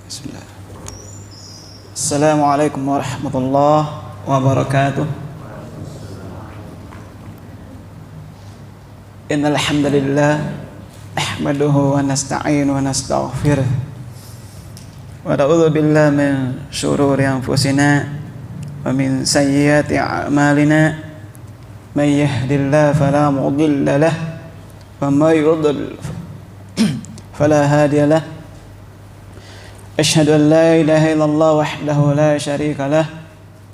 Bismillah. Assalamualaikum warahmatullahi wabarakatuh. Innal hamdalillah nahmaduhu wa nasta'inu wa nastaghfiruh wa na'udzu billahi min shururi anfusina wa min sayyiati a'malina. May yahdihillahu fala mudilla lahu wa may yudlil fala hadiya lahu. Asyhadu an la ilaha illallah wahdahu la syarika lah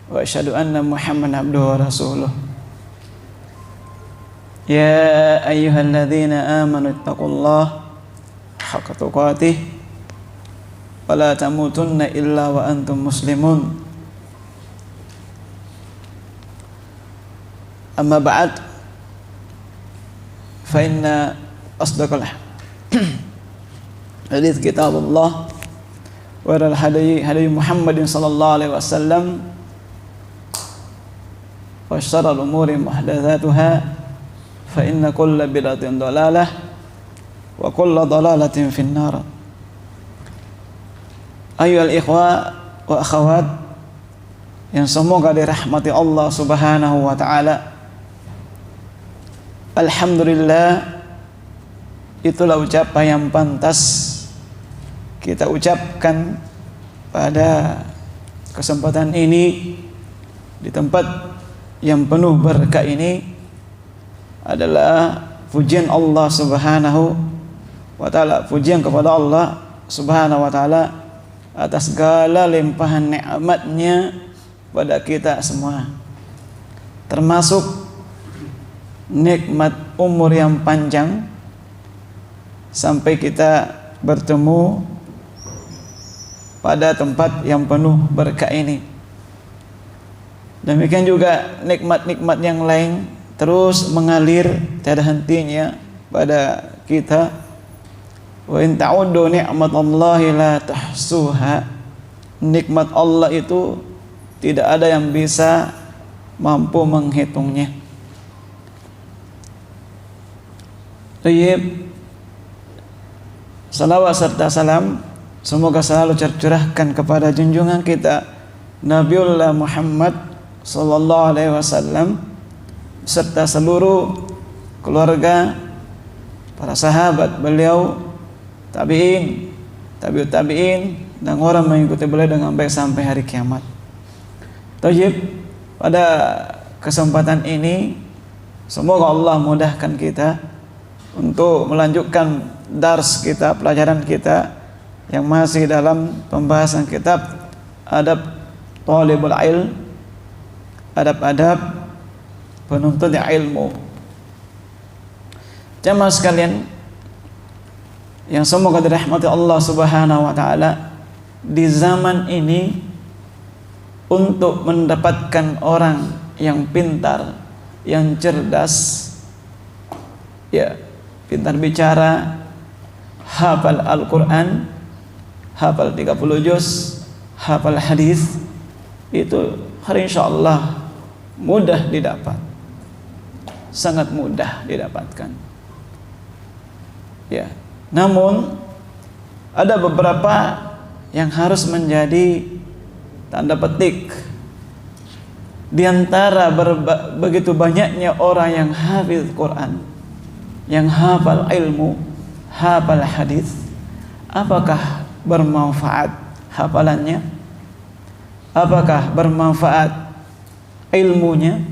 wa asyhadu anna Muhammadan abduhu wa rasuluh. Ya ayyuhalladzina amanu ittaqullaha haqqa tuqatih wa la tamutunna illa wa antum muslimun. Amma ba'd, fa inna asdaqal hadits kitabullah wa al-hadi Muhammadin sallallahu alaihi wasallam wa syarrul umuri muhdatsatuha fa inna kulla bid'atin dhalalah wa kulla dhalalatin finnar. Ayyuhal ikhwa wa akhawat yang semoga dirahmati Allah Subhanahu wa taala. Alhamdulillah, itulah ucapan yang pantas kita ucapkan pada kesempatan ini di tempat yang penuh berkah ini adalah pujian Allah Subhanahu wa taala, pujian kepada Allah Subhanahu wa taala atas segala limpahan nikmatnya pada kita semua, termasuk nikmat umur yang panjang sampai kita bertemu pada tempat yang penuh berkah ini. Demikian juga nikmat-nikmat yang lain terus mengalir tiada hentinya pada kita. Wa in ta'uddu ni'matallahi la tuhsuha. Nikmat Allah itu tidak ada yang bisa mampu menghitungnya. Tayyib, salawat serta salam semoga selalu tercurahkan kepada junjungan kita Nabiullah Muhammad sallallahu alaihi wasallam serta seluruh keluarga, para sahabat beliau, tabi'in, tabi'ut tabi'in, dan orang mengikuti beliau dengan baik sampai hari kiamat. Tayyib, pada kesempatan ini semoga Allah mudahkan kita untuk melanjutkan dars kita, pelajaran kita yang masih dalam pembahasan kitab Adab Thalibul Ilm, adab-adab penuntut ilmu. Jamaah sekalian yang semoga dirahmati Allah Subhanahu wa taala, di zaman ini untuk mendapatkan orang yang pintar, yang cerdas, ya, pintar bicara, hafal Al-Quran, hafal 30 juz, hafal hadis, itu hari insyaallah mudah didapat, sangat mudah didapatkan. Ya, namun ada beberapa yang harus menjadi tanda petik di antara begitu banyaknya orang yang hafal Quran, yang hafal ilmu, hafal hadis. Apakah bermanfaat hafalannya? Apakah bermanfaat ilmunya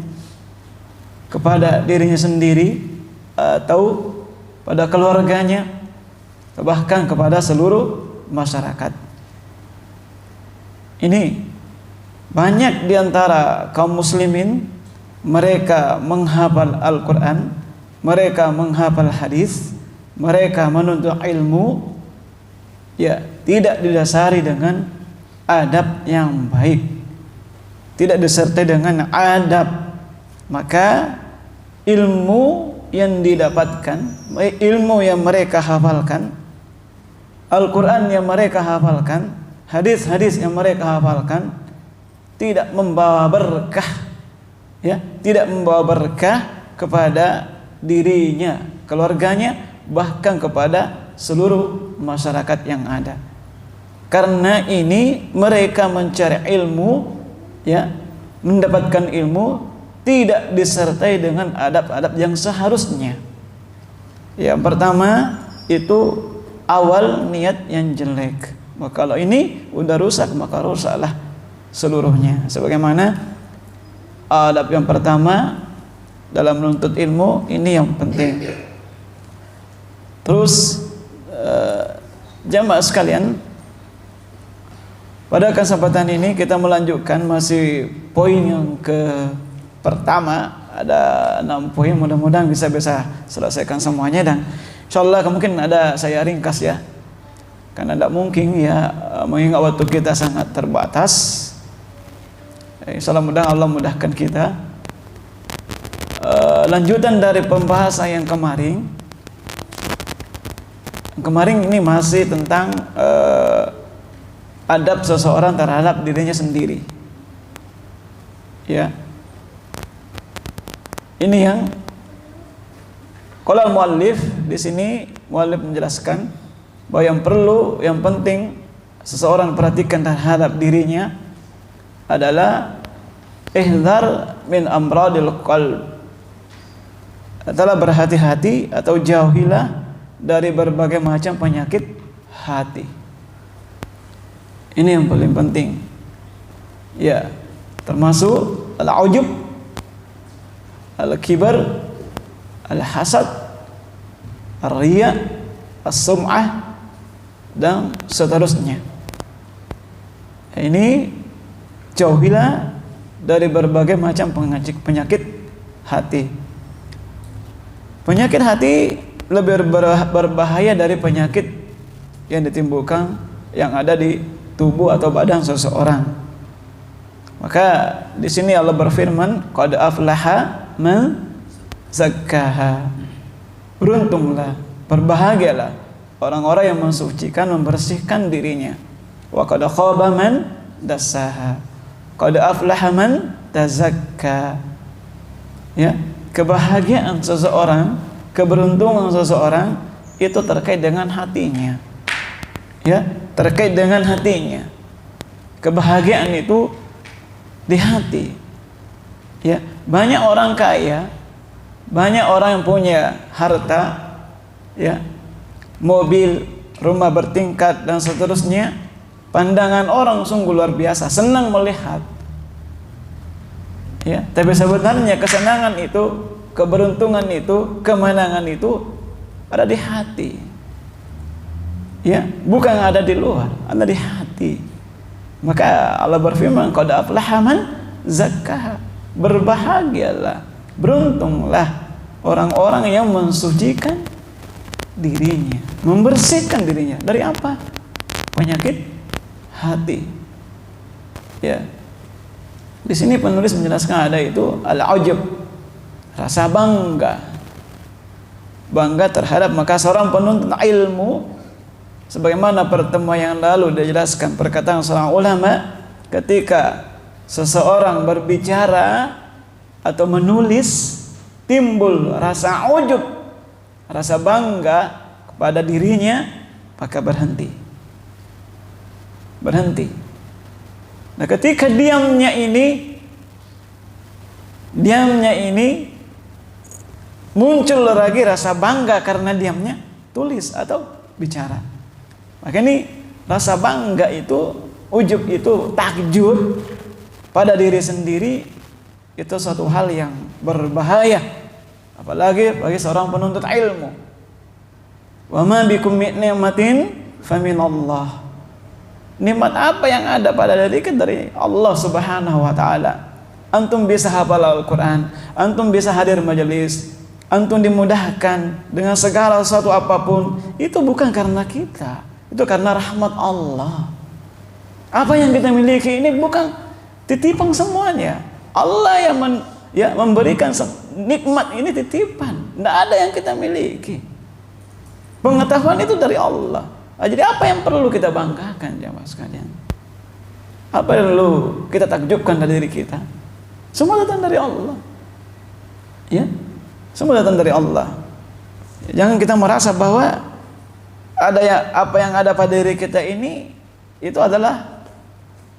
kepada dirinya sendiri atau pada keluarganya, bahkan kepada seluruh masyarakat? Ini banyak di antara kaum muslimin, mereka menghafal Al-Quran, mereka menghafal hadis, mereka menuntut ilmu, ya, tidak didasari dengan adab yang baik, tidak disertai dengan adab. Maka ilmu yang didapatkan, ilmu yang mereka hafalkan, Al-Quran yang mereka hafalkan, hadis-hadis yang mereka hafalkan, tidak membawa berkah, ya, tidak membawa berkah kepada dirinya, keluarganya, bahkan kepada seluruh masyarakat yang ada. Karena ini mereka mencari ilmu, ya, mendapatkan ilmu tidak disertai dengan adab-adab yang seharusnya. Yang pertama itu awal niat yang jelek. Maka kalau ini udah rusak, maka rusaklah seluruhnya. Sebagaimana adab yang pertama dalam menuntut ilmu, ini yang penting. Terus jamaah sekalian, pada kesempatan ini kita melanjutkan masih poin yang pertama. Ada 6 poin, mudah-mudahan bisa selesaikan semuanya, dan insyaallah mungkin ada saya ringkas ya, karena tidak mungkin ya, mengingat waktu kita sangat terbatas. Insyaallah mudah Allah mudahkan kita. Lanjutan dari pembahasan yang kemarin. Kemarin ini masih tentang adab seseorang terhadap dirinya sendiri. Ya. Ini yang qala al-muallif, di sini muallif menjelaskan bahwa yang penting seseorang perhatikan terhadap dirinya adalah ihdzar min amradil qalb. Adalah berhati-hati atau jauhilah dari berbagai macam penyakit hati. Ini yang paling penting. Ya, termasuk al-ujub, al-kibar, al-hasad, ar-riya, as-sum'ah, dan seterusnya. Ini jauhilah dari berbagai macam penyakit hati. Penyakit hati lebih berbahaya dari penyakit yang ditimbulkan yang ada di tubuh atau badan seseorang. Maka di sini Allah berfirman, qad aflaha man zakkaha. Beruntunglah, berbahagialah orang-orang yang mensucikan, membersihkan dirinya. Wa qad khaba man dassaha. Qad aflaha man tazakka. Ya, kebahagiaan seseorang, keberuntungan seseorang itu terkait dengan hatinya. Ya, terkait dengan hatinya. Kebahagiaan itu di hati. Ya, banyak orang kaya, banyak orang yang punya harta, ya, mobil, rumah bertingkat dan seterusnya. Pandangan orang sungguh luar biasa, senang melihat. Ya, tapi sebenarnya kesenangan itu, keberuntungan itu, kemenangan itu ada di hati. Ya, bukan ada di luar, ada di hati. Maka Allah berfirman, qad aflaha man zakkaha. Berbahagialah, beruntunglah orang-orang yang mensucikan dirinya, membersihkan dirinya dari apa? Penyakit hati. Ya. Di sini penulis menjelaskan ada itu al-ujub, rasa bangga. Bangga terhadap, maka seorang penuntut ilmu, sebagaimana pertemuan yang lalu dijelaskan perkataan seorang ulama, ketika seseorang berbicara atau menulis timbul rasa ujub, rasa bangga kepada dirinya, maka berhenti. Nah, ketika diamnya ini muncul lagi rasa bangga karena diamnya, tulis atau bicara. Maka ini rasa bangga itu, ujub itu, takjub pada diri sendiri, itu suatu hal yang berbahaya, apalagi bagi seorang penuntut ilmu. Wa ma bikum min ni'matin faminallah. Nikmat apa yang ada pada diri kita dari Allah Subhanahu wa taala. Antum bisa hafal Al-Qur'an, antum bisa hadir majelis, antum dimudahkan dengan segala sesuatu apapun, itu bukan karena kita. Itu karena rahmat Allah. Apa yang kita miliki ini bukan titipan semuanya. Allah yang memberikan nikmat ini titipan. Tidak ada yang kita miliki. Pengetahuan itu dari Allah. Jadi apa yang perlu kita banggakan, jamaah sekalian? Apa yang perlu kita takjubkan dari diri kita? Semua datang dari Allah. Ya, semua datang dari Allah. Jangan kita merasa bahwa apa yang ada pada diri kita ini itu adalah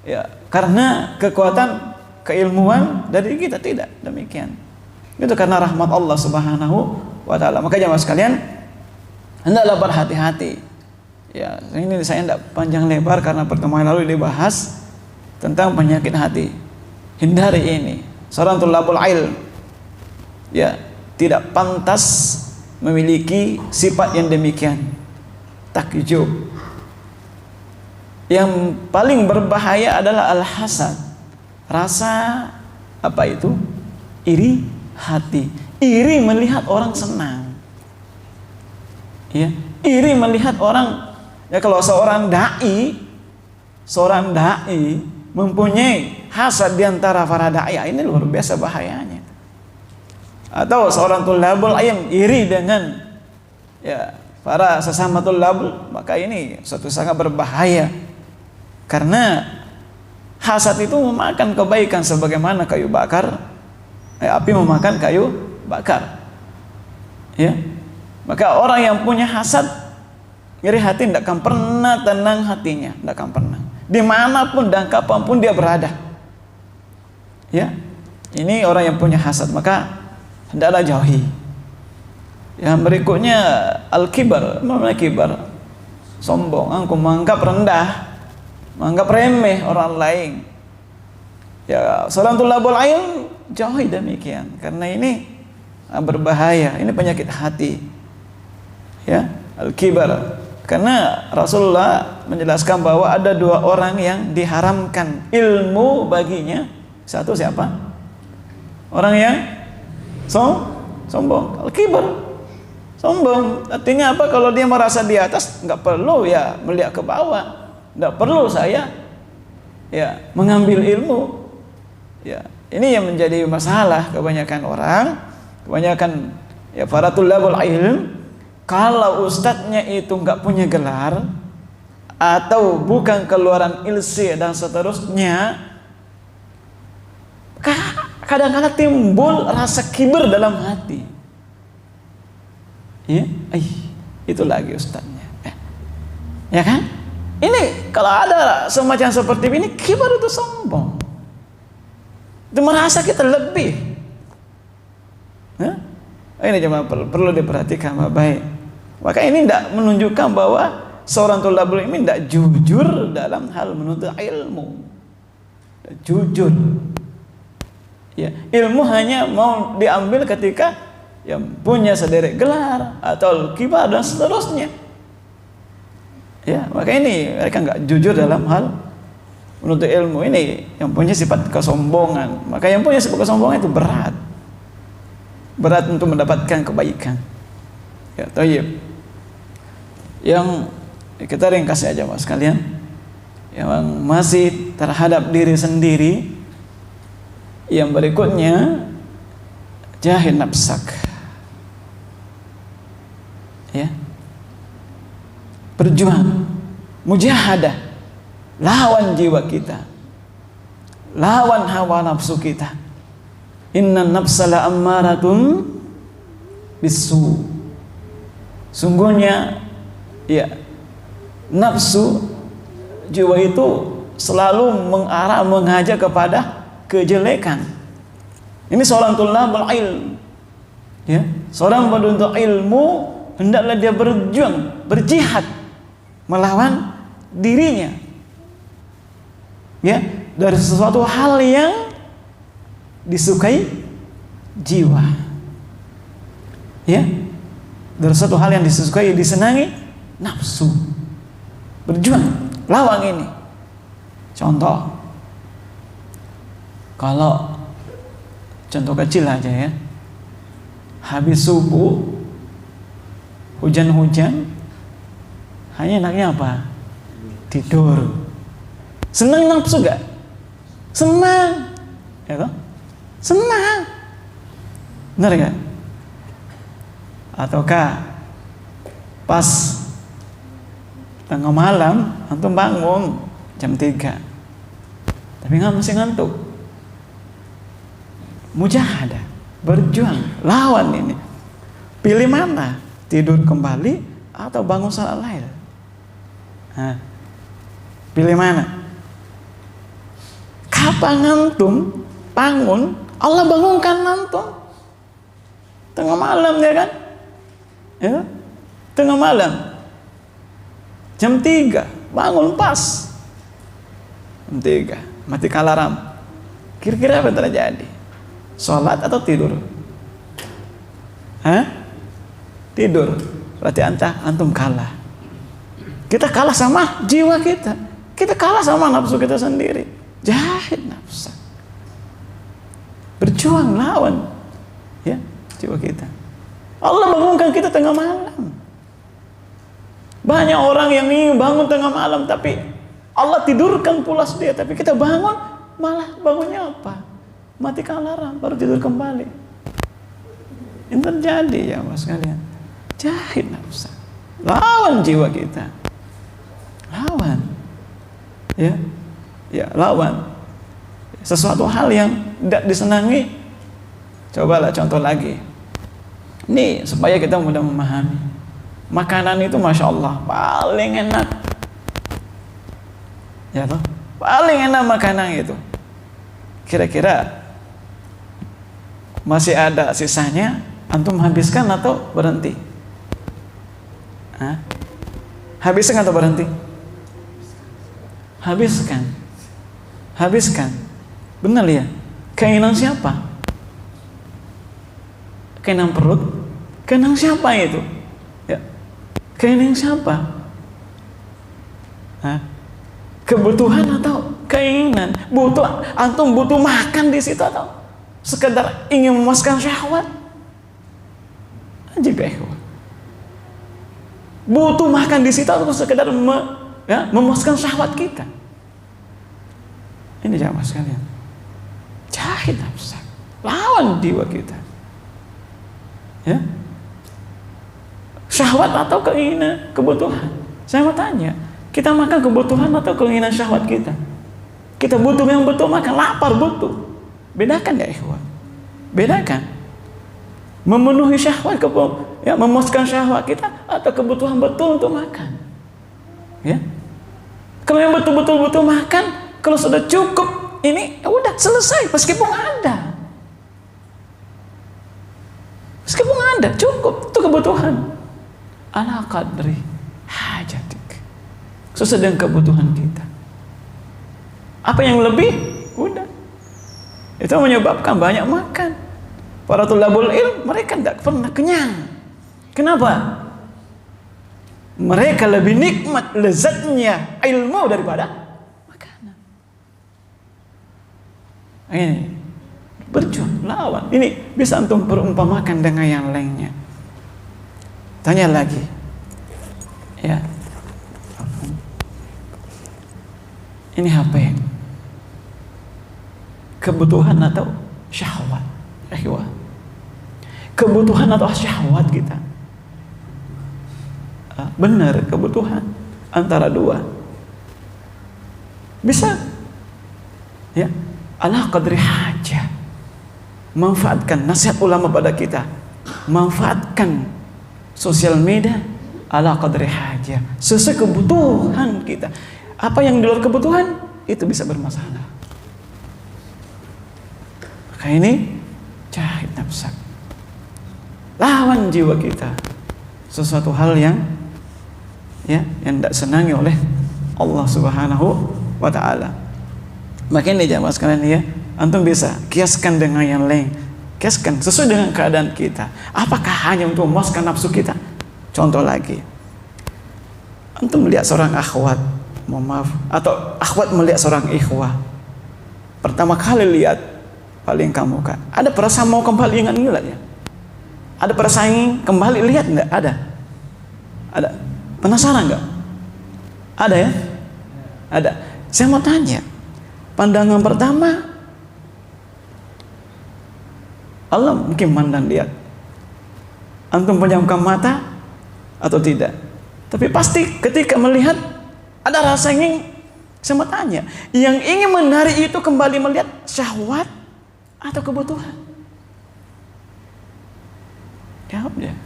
ya karena kekuatan keilmuan dari kita, tidak demikian. Itu karena rahmat Allah Subhanahu wa taala. Maka jemaah sekalian, hendaklah berhati-hati. Ya, ini saya tidak panjang lebar karena pertemuan lalu dibahas tentang penyakit hati. Hindari ini. Seorang tulabul ilm ya tidak pantas memiliki sifat yang demikian. Takjub. Yang paling berbahaya adalah al-hasad. Rasa apa itu? Iri hati. Iri melihat orang senang. Ya, iri melihat orang, ya kalau seorang dai mempunyai hasad di antara para dai, ini luar biasa bahayanya. Atau seorang tulabul ilm iri dengan ya para sesama tulabul, maka ini suatu sangat berbahaya. Karena hasad itu memakan kebaikan sebagaimana kayu bakar, api memakan kayu bakar. Ya. Maka orang yang punya hasad, iri hati, tidak akan pernah tenang hatinya, tidak akan pernah. Dimanapun dan kapanpun dia berada. Ya, ini orang yang punya hasad, maka hendaklah jauhi. Yang berikutnya al-kibar, namanya kibar, sombong, aku menganggap rendah, menganggap remeh orang lain. Ya, seorang tulabul ilm jauhi demikian, karena ini berbahaya, ini penyakit hati. Ya, al-kibar. Karena Rasulullah menjelaskan bahwa ada dua orang yang diharamkan ilmu baginya. Satu siapa? Orang yang sombong, al-kibar. Sombong, artinya apa? Kalau dia merasa di atas, nggak perlu ya melihat ke bawah, nggak perlu saya ya mengambil ilmu. Ya, ini yang menjadi masalah kebanyakan orang, kebanyakan ya para tulabul ilm. Kalau ustadznya itu nggak punya gelar atau bukan keluaran ilsi dan seterusnya, kadang-kadang timbul rasa kibar dalam hati. Ya, itu lagi ustadznya. Ya kan? Ini kalau ada semacam seperti ini, kibar itu sombong. Itu merasa kita lebih. Ini cuma perlu diperhatikan baik. Maka ini tidak menunjukkan bahwa seorang tulabul ilmi tidak jujur dalam hal menuntut ilmu. Jujur. Ya, ilmu hanya mau diambil ketika yang punya sederet gelar atau kibar dan seterusnya. Ya, maka ini mereka nggak jujur dalam hal menuntut ilmu. Ini yang punya sifat kesombongan. Maka yang punya sifat kesombongan itu berat untuk mendapatkan kebaikan. Ya, thayyib. Yang kita ringkas aja Mas sekalian, yang masih terhadap diri sendiri, yang berikutnya jahid nafsak. Ya, berjuang, mujahadah, lawan jiwa kita, lawan hawa nafsu kita. Inna nafsa la ammaratun bisu. Sungguhnya ya, nafsu jiwa itu selalu mengajak kepada kejelekan. Ini seorang tulabul ilm. Ya, seorang penuntut ilmu hendaklah dia berjuang, berjihad melawan dirinya. Ya, dari sesuatu hal yang disukai jiwa. Ya, dari sesuatu hal yang disukai, disenangi nafsu. Berjuang lawan ini. Contoh, kalau contoh kecil aja ya, habis subuh hujan-hujan, hanya enaknya apa? Tidur. Senang nafsu gak? Senang, ya toh? Senang, benar gak? Ataukah pas tengah malam antum bangun jam 3 tapi masih ngantuk, mujahadah, berjuang lawan ini. Pilih mana? Tidur kembali atau bangun salat lail? Nah, Pilih mana? Kapan antum bangun, Allah bangunkan antum. Tengah malam ya kan? Ya, tengah malam. Jam 3 bangun pas. Jam 3 matikan alarm. Kira-kira apa yang terjadi? Sholat atau tidur? Hah? Tidur. Berarti antum kalah. Kita kalah sama jiwa kita. Kita kalah sama nafsu kita sendiri. Jahit nafsu. Berjuang lawan ya jiwa kita. Allah bangunkan kita tengah malam. Banyak orang yang ingin bangun tengah malam tapi Allah tidurkan pulas dia, tapi kita bangun malah bangunnya apa? Matikan alarm baru tidur kembali. Ini terjadi ya mas kalian. Jahit nafsu. Lawan jiwa kita. Lawan. Ya. Ya, lawan. Sesuatu hal yang tidak disenangi. Cobalah contoh lagi. Nih, supaya kita mudah memahami. Makanan itu Masya Allah paling enak. Ya toh? Paling enak makanan itu. Kira-kira masih ada sisanya, antum habiskan atau berhenti? Hah? Habiskan atau berhenti? Habiskan. Habiskan. Benar ya? Keinginan siapa? Keinginan perut? Keinginan siapa itu? Ya. Keinginan siapa? Hah? Kebutuhan atau keinginan? Antum butuh makan di situ atau sekedar ingin memuaskan syahwat? Aja ikhwan. Butuh makan di situ atau sekedar memuaskan syahwat kita? Ini jamaah sekalian. Jahit nafsu. Lawan jiwa kita. Ya. Syahwat atau keinginan, kebutuhan. Saya mau tanya, kita makan kebutuhan atau keinginan syahwat kita? Kita butuh yang betul makan, lapar butuh. Bedakan ya ikhwan. Bedakan. Memenuhi syahwat, ya, memuaskan syahwat kita atau kebutuhan betul untuk makan. Ya. Kalau yang betul-betul butuh makan, kalau sudah cukup, ini ya udah selesai meskipun ada. Meskipun ada, cukup itu kebutuhan. Ala qadri hajatik. Sesuai dengan kebutuhan kita. Apa yang lebih? Udah. Itu menyebabkan banyak makan. Para tulabul ilm mereka tidak pernah kenyang. Kenapa? Mereka lebih nikmat lezatnya ilmu daripada makanan. Ini berjuang lawan. Ini bisa antum perumpamakan dengan yang lainnya. Tanya lagi. Ya. Ini HP. Kebutuhan atau syahwat? Kebutuhan atau syahwat kita? Benar, kebutuhan antara dua. Bisa. Ya. Ala qadri hajah. Manfaatkan nasihat ulama pada kita. Manfaatkan sosial media ala qadri hajah. Sesuai kebutuhan kita. Apa yang di luar kebutuhan itu bisa bermasalah. Maka ini jahit nafsu. Lawan jiwa kita. Sesuatu hal yang tidak senangi oleh Allah Subhanahu wa taala. Maka ini jamaah sekalian ya, antum bisa kiaskan dengan yang lain. Kiaskan sesuai dengan keadaan kita. Apakah hanya untuk memuaskan nafsu kita? Contoh lagi. Antum melihat seorang akhwat, mohon maaf, atau akhwat melihat seorang ikhwah. Pertama kali lihat paling kamu kan. Ada perasaan mau kembali ingat enggak ya? Ada perasaan kembali lihat enggak? Ada. Ada. Penasaran enggak? Ada ya? Ada. Saya mau tanya. Pandangan pertama Allah mungkin mandang lihat. Antum pejamkan mata atau tidak? Tapi pasti ketika melihat ada rasa ingin. Saya mau tanya, yang ingin menarik itu kembali melihat syahwat atau kebutuhan? Jawab dia.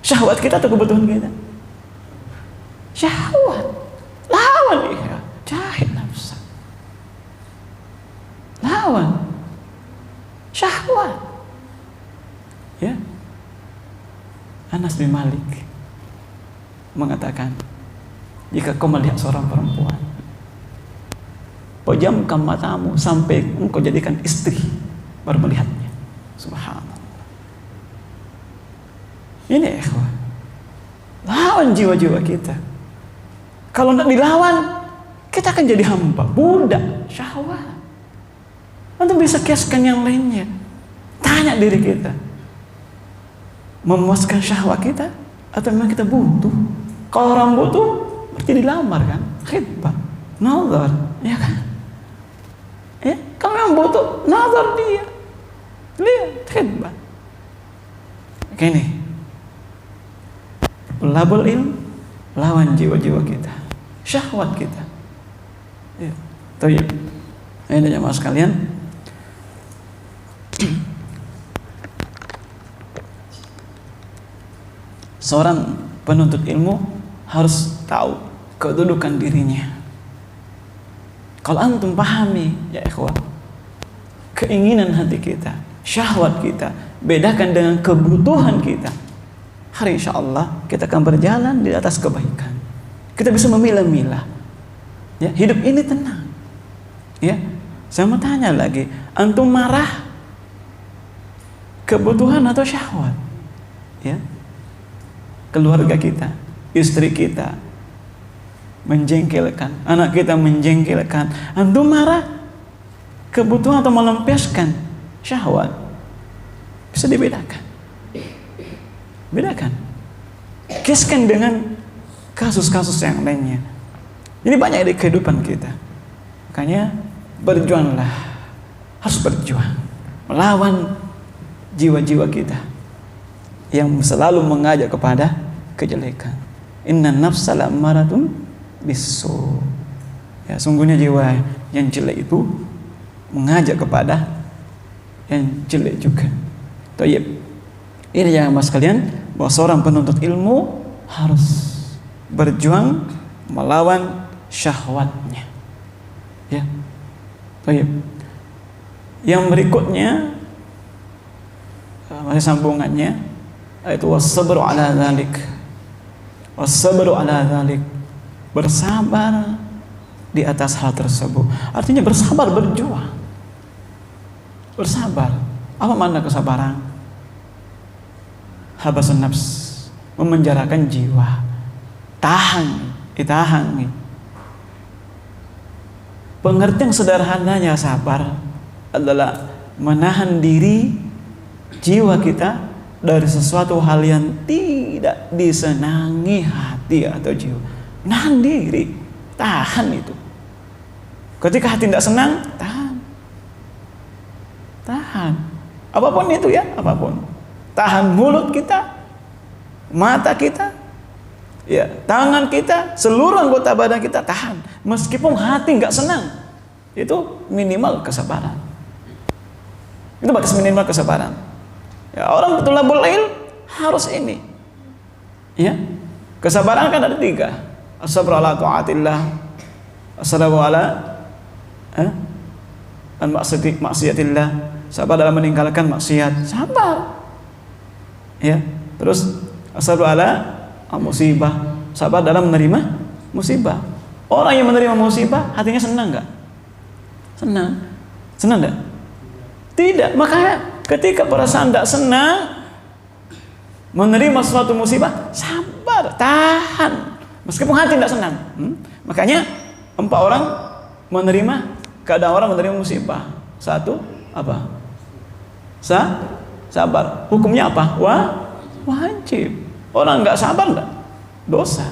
Syahwat kita atau kebutuhan kita? Syahwat. Lawan ya. Lawan syahwat. Ya. Anas bin Malik mengatakan, jika kau melihat seorang perempuan, pejamkan matamu sampai engkau jadikan istri, baru melihatnya. Subhanallah. Ini ikhwah, lawan jiwa-jiwa kita. Kalau tidak dilawan, kita akan jadi hamba, budak syahwat. Untuk bisa kiaskan yang lainnya. Tanya diri kita, memuaskan syahwat kita atau memang kita butuh? Kalau orang butuh, berarti dilamar kan, khidbah, nazar, ya kan? Ya, kalau memang butuh, nazar dia, lihat khidbah. Gini, labul ilm, lawan jiwa-jiwa kita, syahwat kita. Ya, tayyib. Ini jemaah sekalian. Seorang penuntut ilmu harus tahu kedudukan dirinya. Kalau antum pahami, ya ikhwah, keinginan hati kita, syahwat kita, bedakan dengan kebutuhan kita, hari insyaallah kita akan berjalan di atas kebaikan. Kita bisa memilah-milah. Ya, hidup ini tenang. Ya, saya mau tanya lagi, antum marah kebutuhan atau syahwat? Ya, keluarga kita, istri kita menjengkelkan, anak kita menjengkelkan, antum marah kebutuhan atau melampiaskan syahwat? Bisa dibedakan. Bedakan. Kiaskan dengan kasus-kasus yang lainnya. Ini banyak di kehidupan kita. Makanya berjuanglah, harus berjuang melawan jiwa-jiwa kita yang selalu mengajak kepada kejelekan. Inna nafsa la'ammaratun bisu. Ya, sungguhnya jiwa yang jelek itu mengajak kepada yang jelek juga. Tayyib. Ini yang mas kalian, bahwa seorang penuntut ilmu harus berjuang melawan syahwatnya. Ya. Tayyib. Yang berikutnya masih sambungannya, itu was-sabru ala dzalik. Was-sabru ala dzalik. Bersabar di atas hal tersebut. Artinya bersabar, berjuang. Bersabar. Apa makna kesabaran? Habasun nafs, memenjarakan jiwa. Tahan, ditahan. Pengertian sederhananya sabar adalah menahan diri jiwa kita dari sesuatu hal yang tidak disenangi hati atau jiwa. Nahan diri, tahan itu. Ketika hati tidak senang, tahan. Tahan. Apapun itu ya, apapun. Tahan mulut kita, mata kita, ya, tangan kita, seluruh anggota badan kita tahan. Meskipun hati nggak senang, itu minimal kesabaran. Itu batas minimal kesabaran. Ya, orang betul ilm harus ini. Ya, kesabaran kan ada 3. As-sabru ala ta'atillah, as-sabru ala maksiatillah, sabar dalam meninggalkan maksiat, sabar. Ya, terus as-sabru ala musibah, sabar dalam menerima musibah. Orang yang menerima musibah hatinya senang enggak? Senang. Senang enggak? Tidak. Makanya ketika perasaan tidak senang menerima suatu musibah, sabar, tahan. Meskipun hati tidak senang. Makanya 4 orang menerima, keadaan orang menerima musibah. 1, apa? Sabar. Hukumnya apa? Wajib. Orang nggak sabar nggak? Dosa.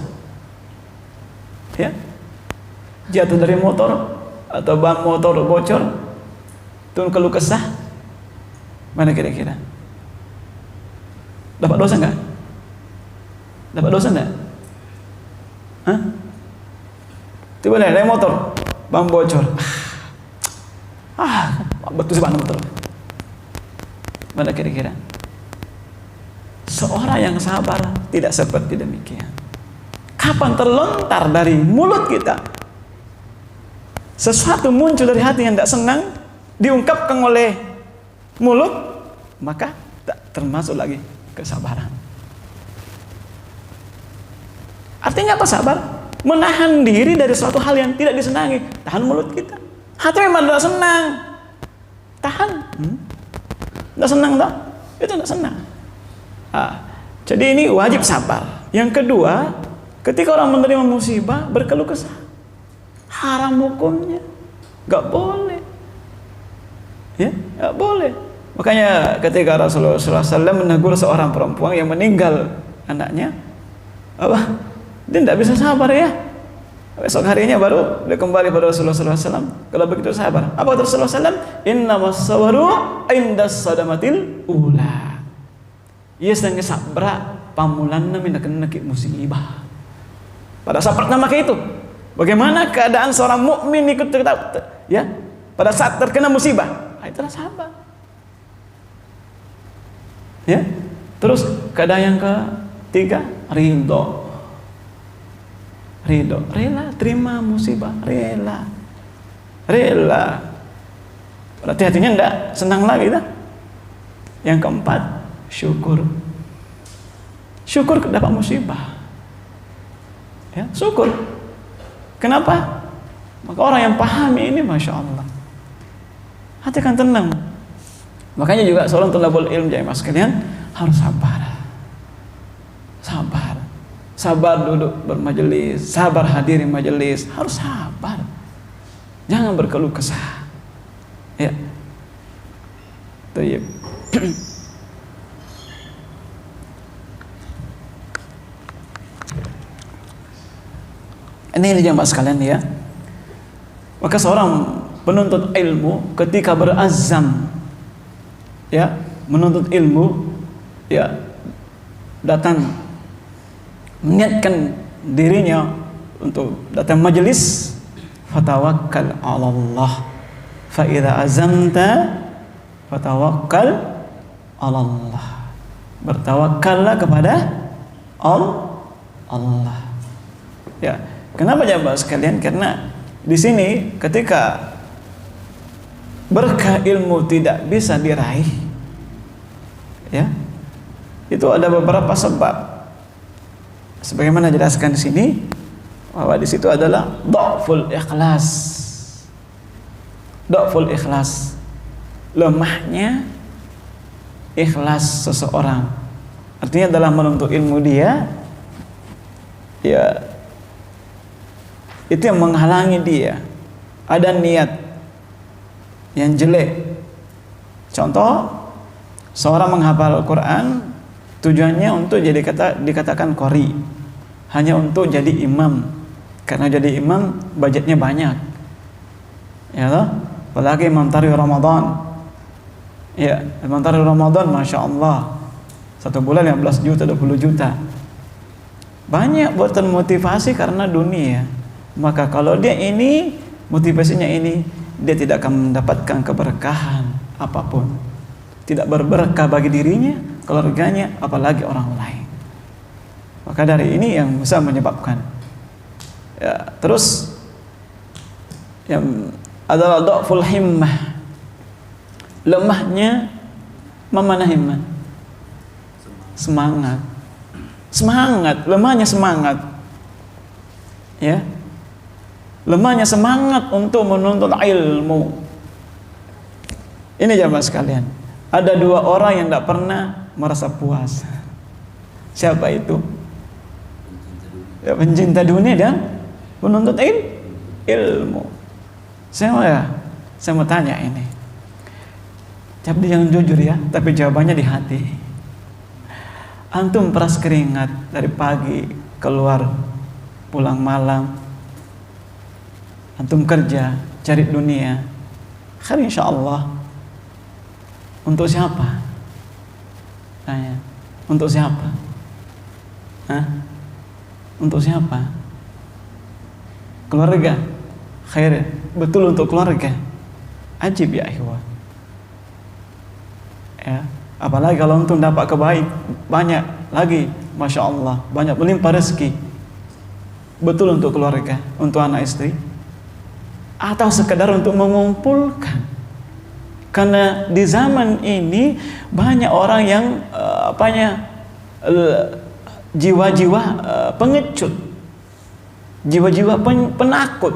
Ya. Jatuh dari motor atau ban motor bocor, turun keluh kesah, mana kira-kira? Dapat dosa nggak? Dapat dosa nggak? Hah? Tiba dari motor, ban bocor. Betul sih ban motor. Mana kira-kira? Seorang yang sabar tidak seperti demikian. Kapan terlontar dari mulut kita sesuatu muncul dari hati yang tidak senang, diungkapkan oleh mulut, maka tak termasuk lagi kesabaran. Artinya apa sabar? Menahan diri dari suatu hal yang tidak disenangi. Tahan mulut kita. Hati memang tidak senang, tahan. Tidak senang tak? Itu tidak senang. Jadi ini wajib sabar. Yang kedua, ketika orang menerima musibah berkeluh kesah, haram hukumnya, nggak boleh. Ya, nggak boleh. Makanya ketika Rasulullah SAW menegur seorang perempuan yang meninggal anaknya, apa? Dia tidak bisa sabar ya. Besok harinya baru dia kembali pada Rasulullah SAW. Kalau begitu sabar. Apa kata Rasulullah SAW? Innamas sabaru indas sadamatil ula. Ia sedang sabra pamulanna min kena musibah. Pada saat pertama itu, bagaimana keadaan seorang mukmin ikut ya? Pada saat terkena musibah, itulah sabar. Ya. Terus keadaan yang ketiga, ridho. Ridho, rela terima musibah, rela. Berarti hatinya enggak senang lagi dah. Yang keempat, syukur. Syukur dapat musibah. Ya, syukur. Kenapa? Maka orang yang pahami ini, masya Allah, hati akan tenang. Makanya juga seorang thalabul ilm jamaah sekalian harus sabar. Sabar duduk bermajelis, sabar hadiri majelis, harus sabar. Jangan berkeluh kesah. Ya. Tayyib. Ini jamaah sekalian ya. Maka seorang penuntut ilmu ketika berazam ya, menuntut ilmu ya, datang meniatkan dirinya untuk datang majelis, fatawakkal 'ala Allah. Fa idza azamta fatawakkal 'ala Allah. Bertawakkallah kepada Allah. Ya, kenapa jamaah sekalian? Karena di sini ketika berkah ilmu tidak bisa diraih, ya, itu ada beberapa sebab. Sebagaimana jelaskan di sini, bahwa di situ adalah dhaful ikhlas. Dhaful ikhlas, lemahnya ikhlas seseorang. Artinya dalam menuntut ilmu dia, ya, itu yang menghalangi dia. Ada niat yang jelek. Contoh, seorang menghafal Al-Quran tujuannya untuk dikatakan qari, hanya untuk jadi imam. Karena jadi imam budgetnya banyak, ya toh? Apalagi imam tarikh Ramadan. Ya, imam tarikh Ramadan, masya Allah, 1 bulan 15 juta, 20 juta. Banyak buat termotivasi karena dunia. Maka kalau dia ini motivasinya ini, dia tidak akan mendapatkan keberkahan apapun. Tidak berberkah bagi dirinya, keluarganya, apalagi orang lain. Maka dari ini yang bisa menyebabkan. Ya, terus yang adalah dhaful himmah, lemahnya memanah himmah, semangat, lemahnya semangat, ya, lemahnya semangat untuk menuntut ilmu. Ini jamaah sekalian, ada 2 orang yang tidak pernah merasa puas. Siapa itu? Ya, pencinta dunia dan menuntut ilmu. Saya mau tanya ini. Tapi jangan jujur ya, tapi jawabannya di hati. Antum peras keringat dari pagi keluar, pulang malam. Antum kerja, cari dunia. Kan insya Allah. Untuk siapa? Tanya. Untuk siapa? Hah? Untuk siapa? Keluarga. Khair. Betul, untuk keluarga. Ajib ya ikhwah. Ya, apalagi kalau antum dapat kebaik banyak lagi, masya Allah, banyak melimpah rezeki. Betul untuk keluarga, untuk anak istri, atau sekedar untuk mengumpulkan Karena di zaman ini banyak orang yang jiwa-jiwa pengecut, jiwa-jiwa penakut.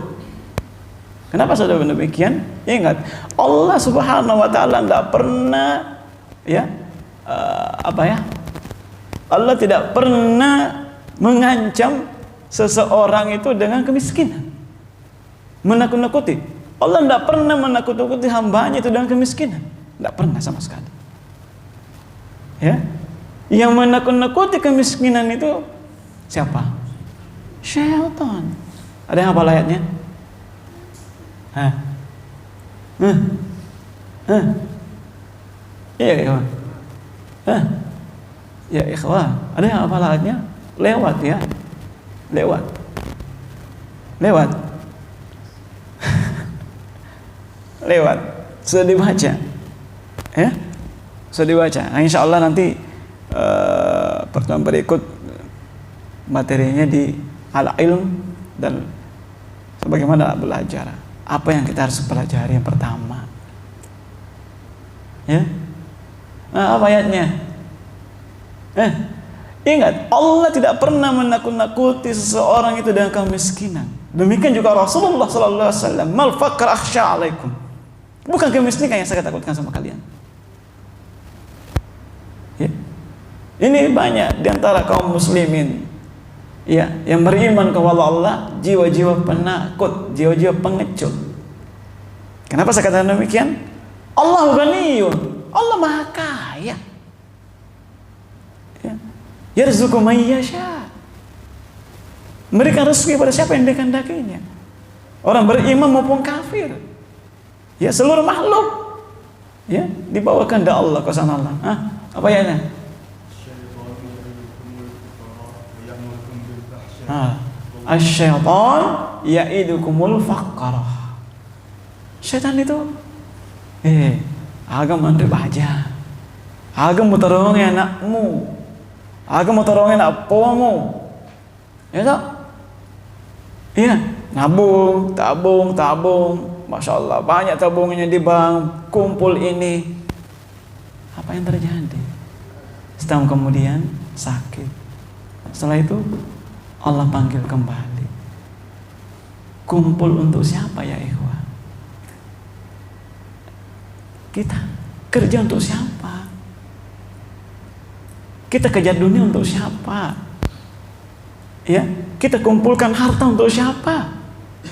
Kenapa saudara demikian? Ingat, Allah Subhanahu wa taala enggak pernah Allah tidak pernah mengancam seseorang itu dengan kemiskinan. Menakut-nakuti. Allah tidak pernah menakut-nakuti hambanya itu dengan kemiskinan. Tidak pernah sama sekali. Ya. Yang menakut-nakuti kemiskinan itu siapa? Syaitan. Ada yang hafal ayatnya? Iya, ikhwan. Ya ikhwan, ada yang hafal ayatnya? Lewat ya. Lewat. Lewat. Sudah dibaca. Ya? Sudah dibaca. Nah, insya Allah nanti pertemuan berikut materinya di al-ilm dan sebagaimana belajar. Apa yang kita harus pelajari yang pertama? Ya? Nah, apa ayatnya? Ingat, Allah tidak pernah menakut-nakuti seseorang itu dengan kemiskinan. Demikian juga Rasulullah sallallahu alaihi wasallam, "Mal faqr akhsha 'alaikum." Bukan kemiskinan yang saya takutkan sama kalian. Ya. Ini banyak di antara kaum muslimin yang beriman kepada Allah, jiwa-jiwa penakut, jiwa-jiwa pengecut. Kenapa saya katakan demikian? Allah ghaniyun, Allah Maha Kaya. Yarzuqu man yasha. Memberikan rezeki pada siapa yang dikehendakinya. Orang beriman maupun kafir. Ya, seluruh makhluk. Ya, dibawa kehendak Allah ke sana Allah. Apa ayatnya? Asy-syaitan ya'idukumul faqrah. Syaitan itu agak mandiri aja. Agak mau tolongin anakmu. Agak mau tolongin apamu. Ya tak? Iya, tabung. Masya Allah, banyak tabungnya di bank, kumpul ini. Apa yang terjadi? Setahun kemudian sakit. Setelah itu Allah panggil kembali. Kumpul untuk siapa ya ikhwah? Kita kerja untuk siapa? Kita kejar dunia untuk siapa? Ya, kita kumpulkan harta untuk siapa?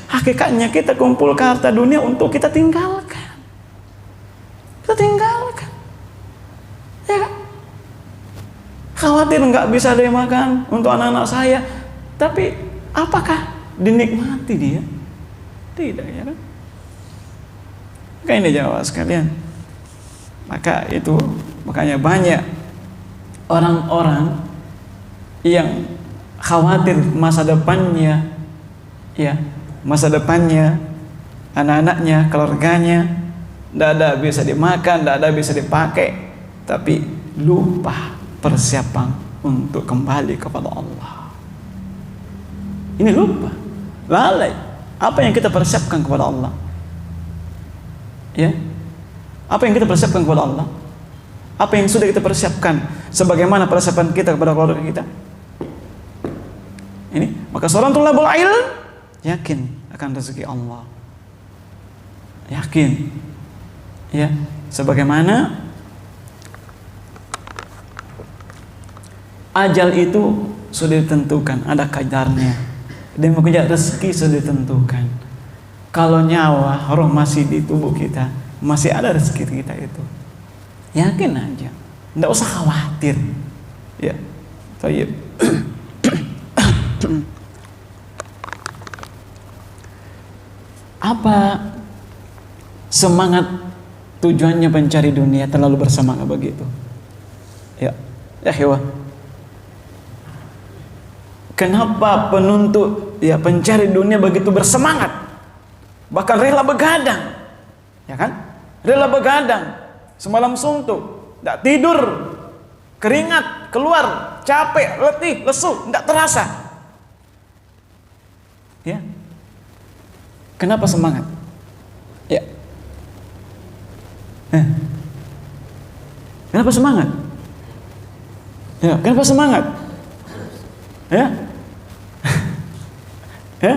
Hakikatnya kita kumpulkan harta dunia untuk kita tinggalkan. Kita tinggalkan. Ya kan? Khawatir nggak bisa ada yang makan untuk anak-anak saya. Tapi apakah dinikmati dia? Tidak, ya kan? Maka ini jawab sekalian. Makanya banyak orang-orang yang khawatir masa depannya, anak-anaknya, keluarganya, tidak ada bisa dimakan, tidak ada bisa dipakai, tapi lupa persiapan untuk kembali kepada Allah. Ini lupa, lalai. Apa yang kita persiapkan kepada Allah? Ya, apa yang kita persiapkan kepada Allah? Apa yang sudah kita persiapkan? Sebagaimana persiapan kita kepada keluarga kita? Ini, maka seorang thalabul ilm yakin akan rezeki Allah. Yakin. Ya, sebagaimana ajal itu sudah ditentukan, ada kadarnya. Dan mengejar rezeki sudah ditentukan. Kalau nyawa, roh masih di tubuh kita, masih ada rezeki kita itu. Yakin aja, tidak usah khawatir. Ya, baik. Apa semangat tujuannya mencari dunia terlalu bersemangat begitu? Ya, hewa. Kenapa penuntut pencari dunia begitu bersemangat? Bahkan rela begadang. Ya kan? Rela begadang. Semalam suntuk, tidak tidur, keringat keluar, capek, letih, lesu, tidak terasa. Ya. Kenapa semangat? Ya. Kenapa semangat? Ya, kenapa semangat? Ya? Ya?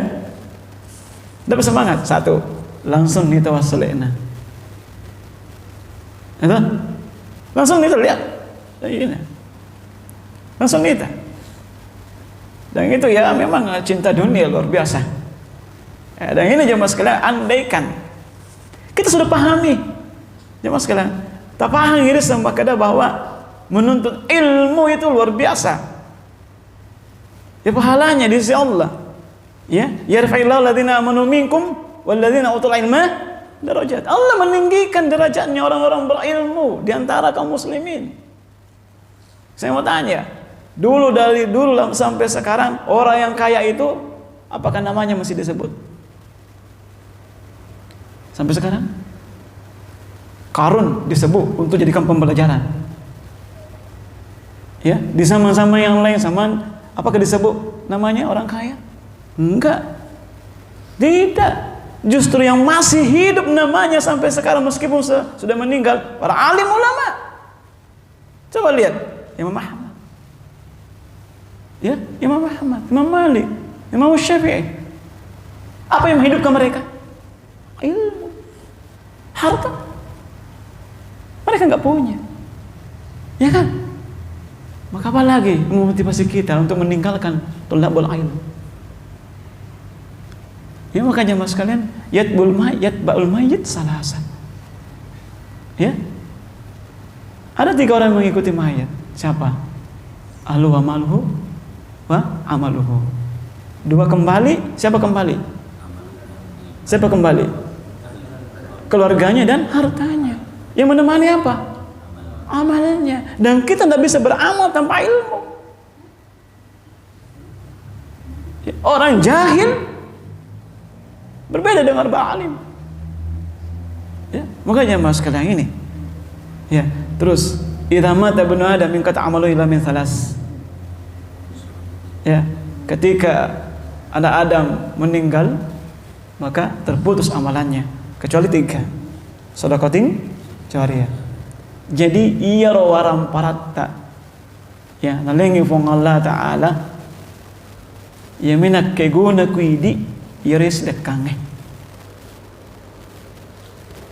Kenapa semangat? Satu, langsung nitawassalina. Itu? Langsung nita lihat. Ini. Langsung nita. Dan itu ya memang cinta dunia luar biasa. Ya, dan ini jemaah sekalian, andaikan kita sudah pahami, jemaah sekalian, tak paham ini sampai kada bahwa menuntut ilmu itu luar biasa. Ya pahalanya di sisi Allah. Ya, yarfa'illahu alladziina aamanu minkum walladziina utul ilma darajat. Allah meninggikan derajatnya orang-orang berilmu di antara kaum muslimin. Saya mau tanya, dari dulu sampai sekarang orang yang kaya itu apakah namanya masih disebut? Sampai sekarang? Qarun disebut untuk jadikan pembelajaran. Ya, di zaman-zaman yang lain apakah disebut namanya orang kaya? Enggak. Tidak. Justru yang masih hidup namanya sampai sekarang meskipun sudah meninggal para alim ulama. Coba lihat Imam Ahmad. Ya, Imam Ahmad, Imam Malik, Imam Syafi'i. Apa yang menghidupkan mereka? Ilmu. Harta. Mereka enggak punya. Ya kan? Maka apa lagi memotivasi kita untuk meninggalkan thalabul ilm? Ya makanya mas kalian yatba'ul mayyit salasan. Ya. Ada 3 orang yang mengikuti mayat. Siapa? Ahlu wa maluhu wa amaluhu. 2 kembali, siapa kembali? Siapa kembali? Keluarganya dan hartanya. Yang menemani apa? Amalnya. Dan kita tidak bisa beramal tanpa ilmu. Orang jahil berbeda dengan alim. Ya, makanya mas sekalian ini. Ya, terus idza mata ibnu adam min qata amalu illa min thalas. Ya, ketika anak Adam meninggal maka terputus amalannya kecuali 3. Sedekatin jariyah. Jadi iya rawaram paratta. Ya, nalengi fong Allah taala. Ya minak keguna kuidi Yeris dekange.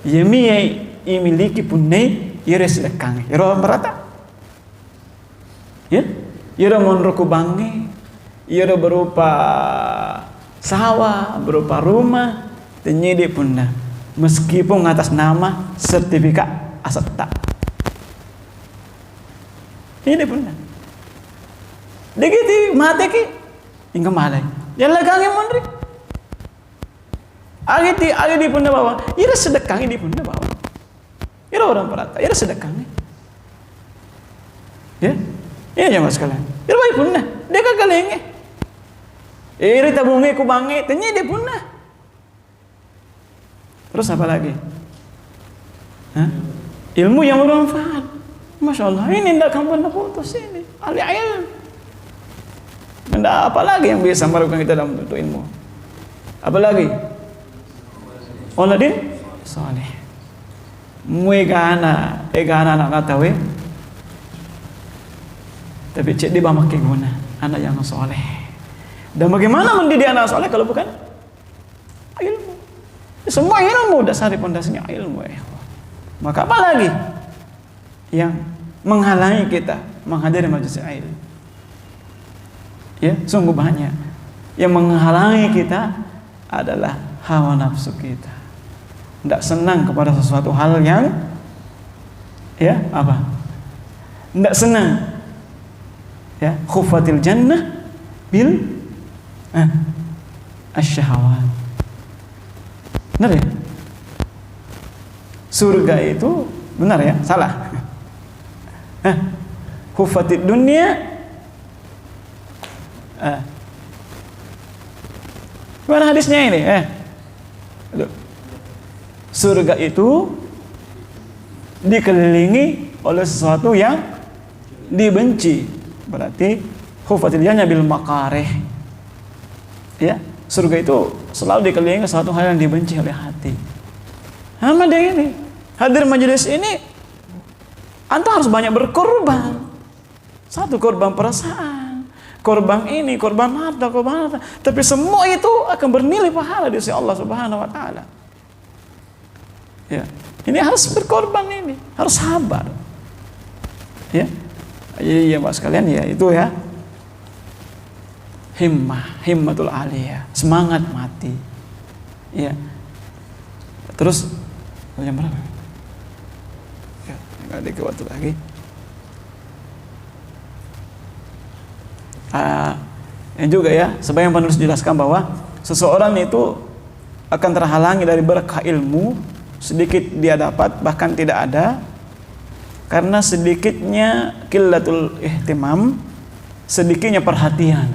Yemi imiliki punne yeris dekange. Yero merata. Ya, yero monroku bange. Yero berupa sawah, berupa rumah, tenyede punna. Meskipun atas nama sertifikat asata. Ini punna. Degiti mate ki hingga malai. Yalla gange monri. Agiti di punna bawa, ira sedekah di punna bawa. Ira orang perata, ira sedekah. Ya, iya mas kalian. Ira bayi punna, deka kalenge. Ira tabungi ku bangi, tanya di punna. Terus apa lagi? Hah? Ilmu yang bermanfaat. Masya Allah, ini tidak kamu pernah putus ini. Ahli ilmu. Tidak apa lagi yang bisa melakukan kita dalam menuntut ilmu? Apa lagi? Oladin saleh. Muegana anak katawe. Tapi cek dia memakai guna anak yang soleh. Dan bagaimana mendidik anak soleh kalau bukan ilmu? Semua ilmu dasar pondasinya ilmu. Maka apa lagi yang menghalangi kita menghadiri majelis ilmu? Ya, sungguh banyak. Yang menghalangi kita adalah hawa nafsu kita. Tidak senang kepada sesuatu hal yang ya apa? Tidak senang. Ya, khufatil jannah bil asyahawat. Benar ya? Surga itu benar ya? Salah. Khufatid dunia mana hadisnya ini? Surga itu dikelilingi oleh sesuatu yang dibenci. Berarti khufatil jannah bil makarih. Ya, surga itu selalu dikelilingi sesuatu hal yang dibenci oleh hati. Sama dia ini. Hadir majelis ini, Anda harus banyak berkorban. Satu, korban perasaan, korban ini, korban harta, korban harta. Tapi semua itu akan bernilai pahala di sisi Allah Subhanahu wa taala. Ya. Ini harus berkorban, ini harus sabar. Ya. Jadi ya Mas sekalian, ya itu ya. Himmatul aliyah, semangat mati. Ya. Terus jam berapa? Ya, enggak ada waktu lagi. Yang juga ya, sebagian penulis jelaskan bahwa seseorang itu akan terhalangi dari berkah ilmu, sedikit dia dapat bahkan tidak ada, karena sedikitnya qillatul ihtimam, sedikitnya perhatian,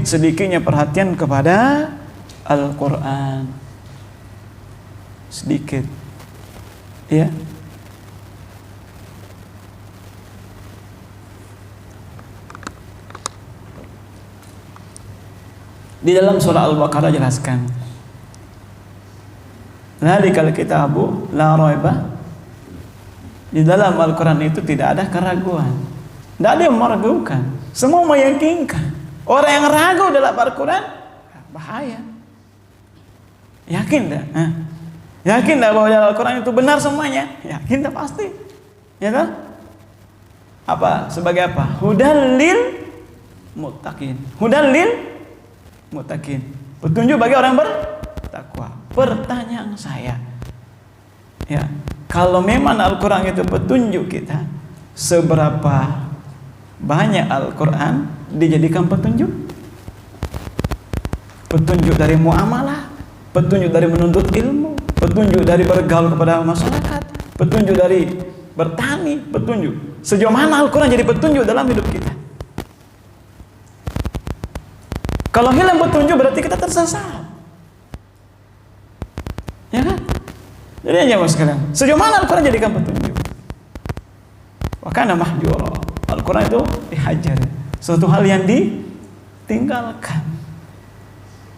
sedikitnya perhatian kepada Al-Quran, sedikit, ya. Di dalam surah Al-Baqarah jelaskan, Dzalikal kitabu la raiba. Di dalam Al-Quran itu tidak ada keraguan, tidak ada yang meragukan, semua meyakinkan. Orang yang ragu dalam Al-Quran bahaya. Yakin dah? Yakin dah bahwa dalam Al-Quran itu benar semuanya? Yakin dah pasti, ya kan? Apa? Sebagai apa? Hudal lil muttaqin. Hudal lil muttaqin, petunjuk bagi orang bertakwa. Pertanyaan saya, ya, kalau memang Al-Quran itu petunjuk kita, seberapa banyak Al-Quran dijadikan petunjuk? Petunjuk dari muamalah, petunjuk dari menuntut ilmu, petunjuk dari bergaul kepada masyarakat, petunjuk dari bertani, petunjuk. Sejauh mana Al-Quran jadi petunjuk dalam hidup kita? Kalau hilang petunjuk berarti kita tersesat, ya kan? Jadi aja mas sekarang, sejauh mana Al-Quran jadikan petunjuk? Wakana mahjura, Al-Quran itu dihajar, suatu hal yang ditinggalkan.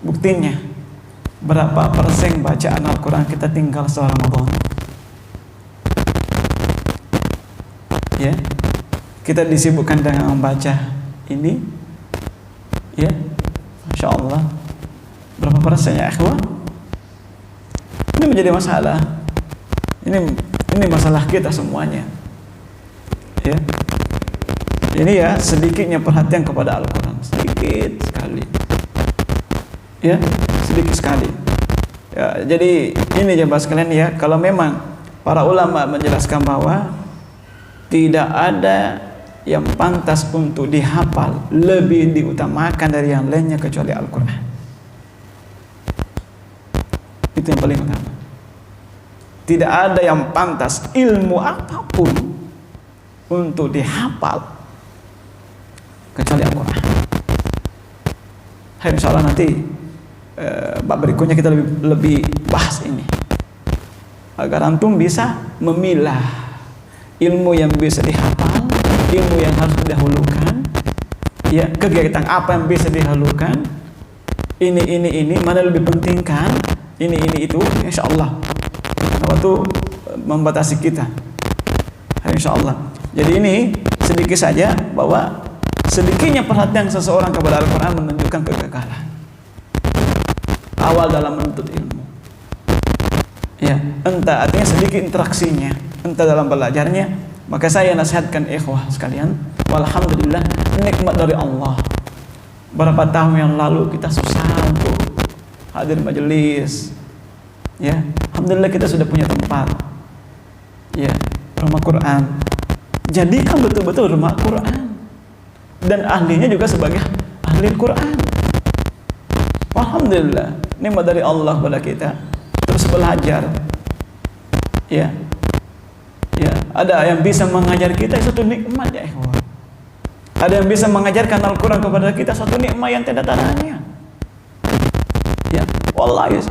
Buktinya, berapa persen bacaan Al-Quran kita tinggal setelah Ramadan? Ya, kita disibukkan dengan membaca ini, ya. Masya Allah, berapa persen ya ikhwah? Ini menjadi masalah. Ini masalah kita semuanya. Ya. Ini ya sedikitnya perhatian kepada Al-Quran, sedikit sekali. Ya, sedikit sekali. Ya, jadi ini jemaah sekalian ya, kalau memang para ulama menjelaskan bahwa tidak ada yang pantas untuk dihafal lebih diutamakan dari yang lainnya kecuali Al-Quran. Itu yang paling utama. Tidak ada yang pantas ilmu apapun untuk dihafal kecuali Al-Quran. Insya Allah nanti bab berikutnya kita lebih bahas ini, agar antum bisa memilah ilmu yang bisa dihafal, ilmu yang harus didahulukan, ya, kegiatan apa yang bisa didahulukan, ini mana lebih penting kan, ini itu, insya Allah waktu membatasi kita, insya Allah. Jadi ini sedikit saja bahwa sedikitnya perhatian seseorang kepada Al-Quran menunjukkan kegagalan awal dalam menuntut ilmu, ya, entah artinya sedikit interaksinya, entah dalam belajarnya. Maka saya nasihatkan ikhwah sekalian, walhamdulillah, nikmat dari Allah. Berapa tahun yang lalu kita susah untuk hadir majelis, ya, alhamdulillah kita sudah punya tempat, ya, rumah Quran. Jadikan betul-betul rumah Quran, dan ahlinya juga sebagai ahli Quran. Alhamdulillah, nikmat dari Allah pada kita. Terus belajar, ya. Ya, ada yang bisa mengajar kita, satu nikmat ya ikhwan. Ada yang bisa mengajarkan Al-Quran kepada kita, satu nikmat yang tidak tandanya. Ya, wallahi.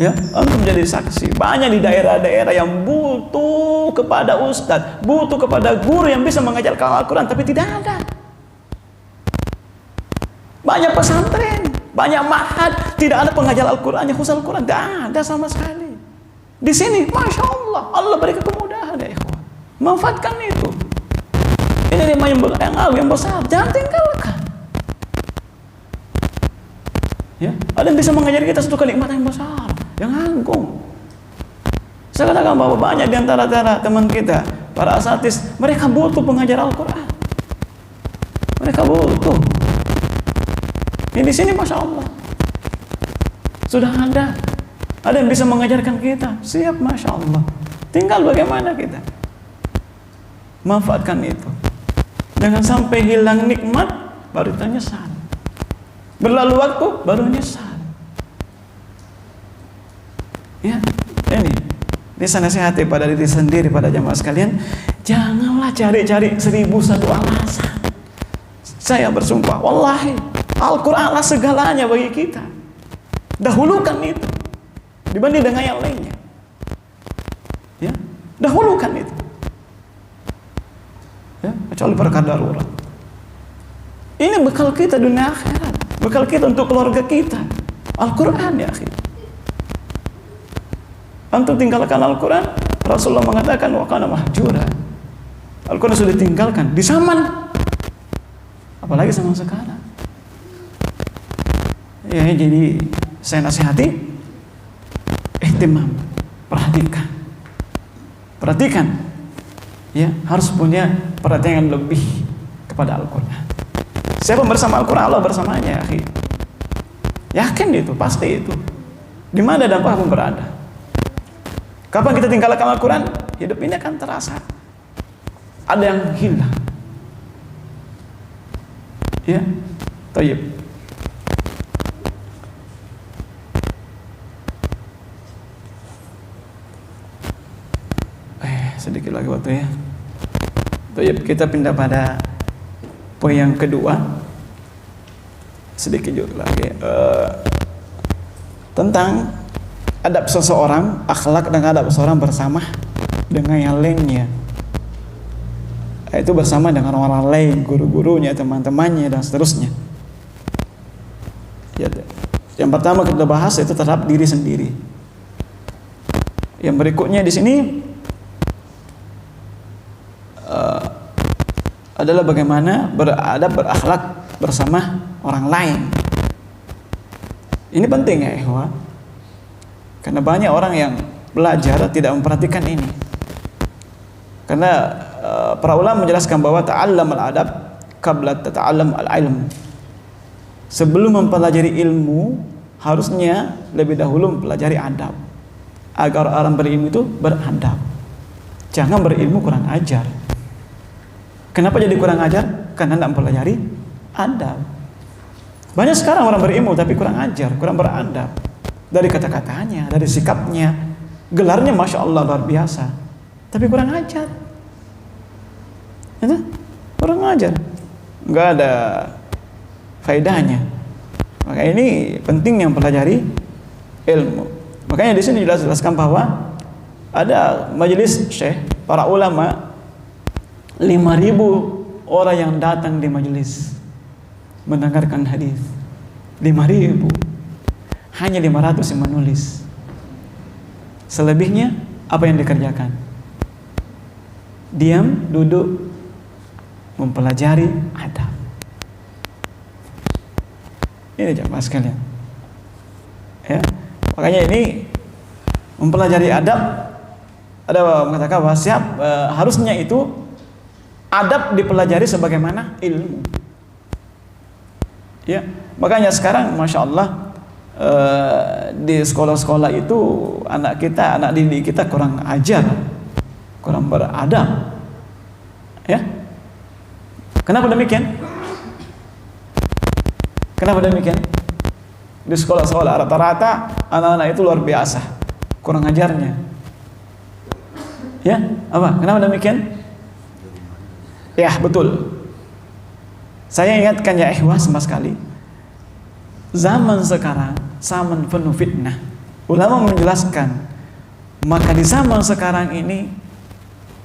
Ya, antum menjadi saksi. Banyak di daerah-daerah yang butuh kepada ustadz, butuh kepada guru yang bisa mengajarkan Al-Quran, tapi tidak ada. Banyak pesantren, Banyak ma'had tidak ada pengajar Al-Quran, khusus Al-Quran, tidak ada sama sekali. Di sini, masya Allah, Allah berikan kemudahan ya ikhwan. Manfaatkan itu. Ini yang besar, jangan tinggalkan. Ya, ada yang bisa mengajari kita satu kenikmatan yang besar, yang agung. Saya katakan bahwa banyak di antara teman kita, para asatis, mereka butuh pengajar Al-Quran. Mereka butuh. Ini di sini masya Allah sudah ada yang bisa mengajarkan kita, siap masya Allah. Tinggal bagaimana kita manfaatkan itu. Jangan sampai hilang nikmat baru kita nyesal. Berlalu waktu baru nyesal. Ya, ini saya nasihati pada diri sendiri, pada jamaah sekalian, janganlah cari-cari 1001 alasan. Saya bersumpah, wallahi Al-Quran lah segalanya bagi kita. Dahulukan itu dibanding dengan yang lainnya. Ya, dahulukan itu. Ya, kecuali perkara darurat. Ini bekal kita dunia akhirat, bekal kita untuk keluarga kita. Al-Quran ya akhi. Antum tinggalkan Al-Quran, Rasulullah mengatakan wa kana mahjura. Al-Quran sudah ditinggalkan di zaman, apalagi zaman sekarang. Ya, jadi saya nasihati, ihtimam, perhatikan, ya, harus punya perhatian yang lebih kepada Al-Quran. Siapa bersama Al-Quran, Allah bersamanya, akhi. Yakin itu, pasti itu. Di mana dan pun berada. Kapan kita tinggalkan Al-Quran, hidup ini akan terasa ada yang hilang. Ya, thayyib. Sedikit lagi waktu ya. Thayyib, kita pindah pada poin yang kedua. Sedikit juga lagi tentang adab seseorang, akhlak dan adab seseorang bersama dengan yang lainnya. Itu bersama dengan orang lain, guru-gurunya, teman-temannya dan seterusnya. Ya, yang pertama kita bahas itu terhadap diri sendiri. Yang berikutnya di sini adalah bagaimana beradab, berakhlak bersama orang lain. Ini penting ya ikhwah. Karena banyak orang yang belajar tidak memperhatikan ini. Karena para ulama menjelaskan bahwa ta'allam al-adab qabla tata'allam al-ilm. Sebelum mempelajari ilmu, harusnya lebih dahulu mempelajari adab. Agar orang berilmu itu beradab. Jangan berilmu kurang ajar. Kenapa jadi kurang ajar? Karena tidak mempelajari adab. Banyak sekarang orang berilmu tapi kurang ajar, kurang beradab. Dari kata-katanya, dari sikapnya, gelarnya masya Allah luar biasa, tapi kurang ajar. Ya, kurang ajar, nggak ada faedahnya. Maka ini pentingnya mempelajari ilmu. Makanya di sini dijelaskan bahwa ada majelis syekh para ulama, 5.000 orang yang datang di majelis mendengarkan hadis. 5.000, hanya 500 yang menulis. Selebihnya apa yang dikerjakan? Diam, duduk, mempelajari adab. Ini jamaah sekalian. Ya, makanya ini mempelajari adab. Ada mengatakan bahwa harusnya itu adab dipelajari sebagaimana ilmu. Ya, makanya sekarang masya Allah di sekolah-sekolah itu anak didik kita kurang ajar, kurang beradab. Ya, kenapa demikian? Kenapa demikian? Di sekolah-sekolah rata-rata anak-anak itu luar biasa, kurang ajarnya. Ya, apa? Kenapa demikian? Ya, betul. Saya ingatkan ya ikhwah sama sekali. Zaman sekarang zaman penuh fitnah. Ulama menjelaskan, maka di zaman sekarang ini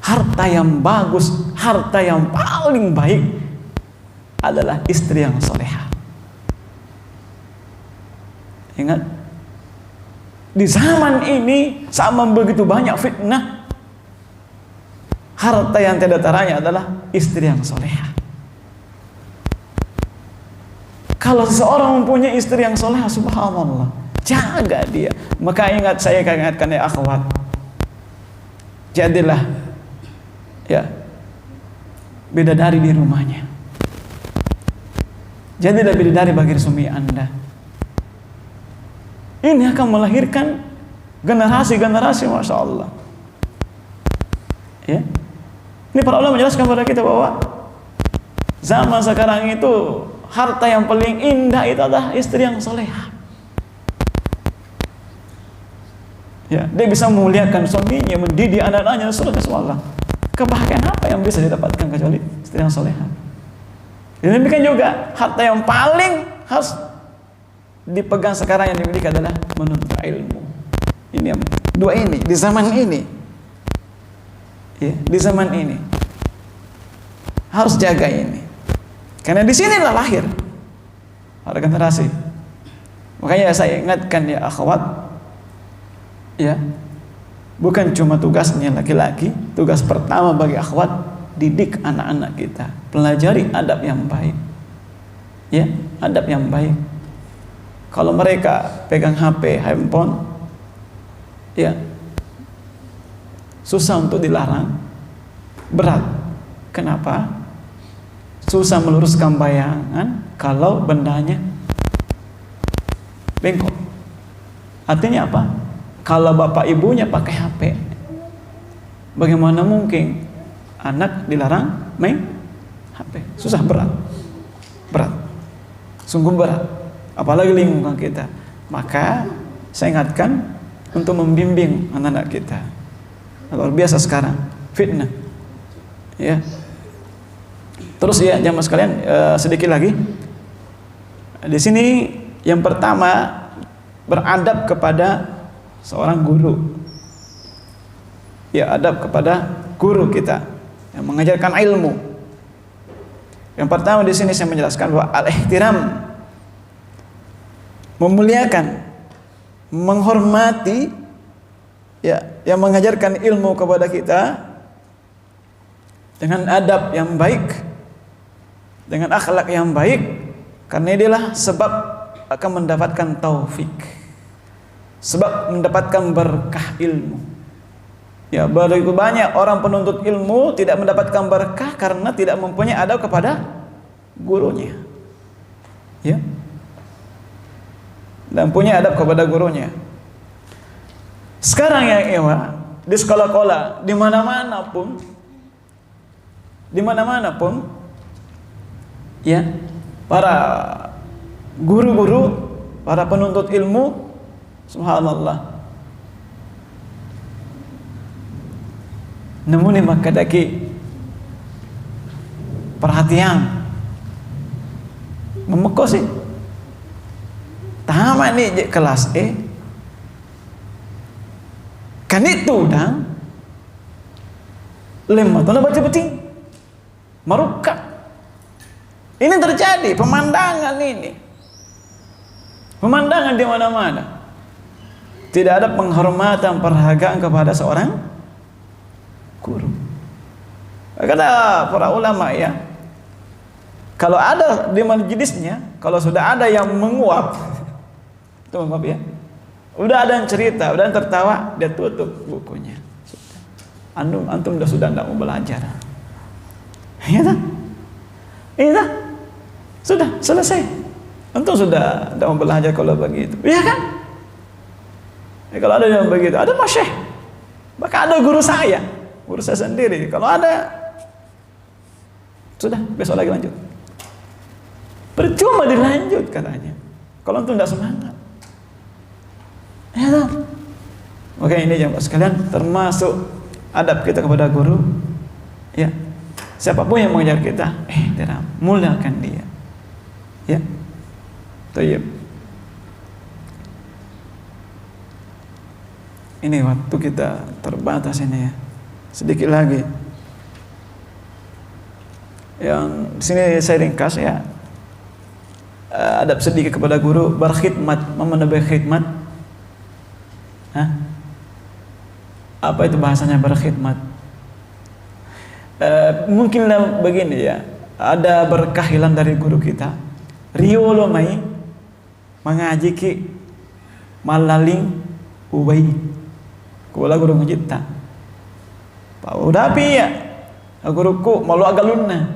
harta yang bagus, harta yang paling baik adalah istri yang solehah. Ingat, di zaman ini sama begitu banyak fitnah. Harta yang tidak taranya adalah istri yang solehah. Kalau seseorang mempunyai istri yang solehah, subhanallah, jaga dia. Maka ingat, saya ingatkan ya akhwat, jadilah ya bidadari di rumahnya. Jadilah bidadari bagi suami Anda. Ini akan melahirkan generasi-generasi, masya Allah. Ya, ini para ulama menjelaskan kepada kita bahwa zaman sekarang itu harta yang paling indah itu adalah istri yang solehah. Ya, dia bisa memuliakan suaminya, mendidik anak-anaknya, Allah. Kebahagiaan apa yang bisa didapatkan kecuali istri yang solehah? Dan demikian juga harta yang paling harus dipegang sekarang yang dimiliki adalah menuntut ilmu. Ini yang dua ini di zaman ini. Ya, di zaman ini harus jaga ini. Karena di sinilah lahir para generasi. Makanya saya ingatkan ya akhwat, ya, bukan cuma tugasnya laki-laki, tugas pertama bagi akhwat, didik anak-anak kita, pelajari adab yang baik. Ya, adab yang baik. Kalau mereka pegang HP, handphone, ya, susah untuk dilarang, berat. Kenapa? Susah meluruskan bayangan kalau bendanya bengkok. Artinya apa? Kalau bapak ibunya pakai HP, bagaimana mungkin anak dilarang main HP? Susah, berat, sungguh berat. Apalagi lingkungan kita. Maka saya ingatkan untuk membimbing anak-anak kita. Luar biasa sekarang fitnah. Ya. Terus ya jamaah sekalian, sedikit lagi. Di sini yang pertama, beradab kepada seorang guru. Ya, adab kepada guru kita yang mengajarkan ilmu. Yang pertama di sini saya menjelaskan bahwa al-ihtiram, memuliakan, menghormati, ya, yang mengajarkan ilmu kepada kita dengan adab yang baik, dengan akhlak yang baik, karena inilah sebab akan mendapatkan taufik, sebab mendapatkan berkah ilmu. Ya, begitu banyak orang penuntut ilmu tidak mendapatkan berkah karena tidak mempunyai adab kepada gurunya. Ya, dan punya adab kepada gurunya. Sekarang ya Ewa, di sekolah-sekolah, di mana-mana pun, ya, para guru-guru, para penuntut ilmu, subhanallah, namun ini makadaki perhatian memekosi tamat ni kelas kan itu dah lemah tu nak baca beting maruka. Ini terjadi pemandangan ini, pemandangan di mana-mana. Tidak ada penghormatan, penghargaan kepada seorang guru. Kata para ulama ya, kalau ada di majlisnya, kalau sudah ada yang menguap, itu menguap ya, udah ada yang cerita, udah yang tertawa, dia tutup bukunya. Antum sudah tidak mau belajar. Ya tak? Iya tak? Sudah selesai. Antum sudah tidak mau belajar kalau begitu. Iya kan? Ya, kalau ada yang begitu, ada masyayikh, bahkan ada guru saya sendiri. Kalau ada, sudah besok lagi lanjut. Percuma dilanjut katanya. Kalau antum tidak semangat. Ya tak? Oke, ini jamaah sekalian termasuk adab kita kepada guru. Ya, siapapun yang mengajar kita, muliakan dia. Ya, tayyib. Ini waktu kita terbatas ini ya. Sedikit lagi. Yang di sini saya ringkas ya. adab sedikit kepada guru, berkhidmat, memenuhi khidmat. Hah? Apa itu bahasanya berkhidmat? Mungkinlah begini ya, ada berkah hilang dari guru kita. Rio lo mai mengaji ki malaling ubai kula guru ngejita. Pak udah api ya, guruku malu agak lunna.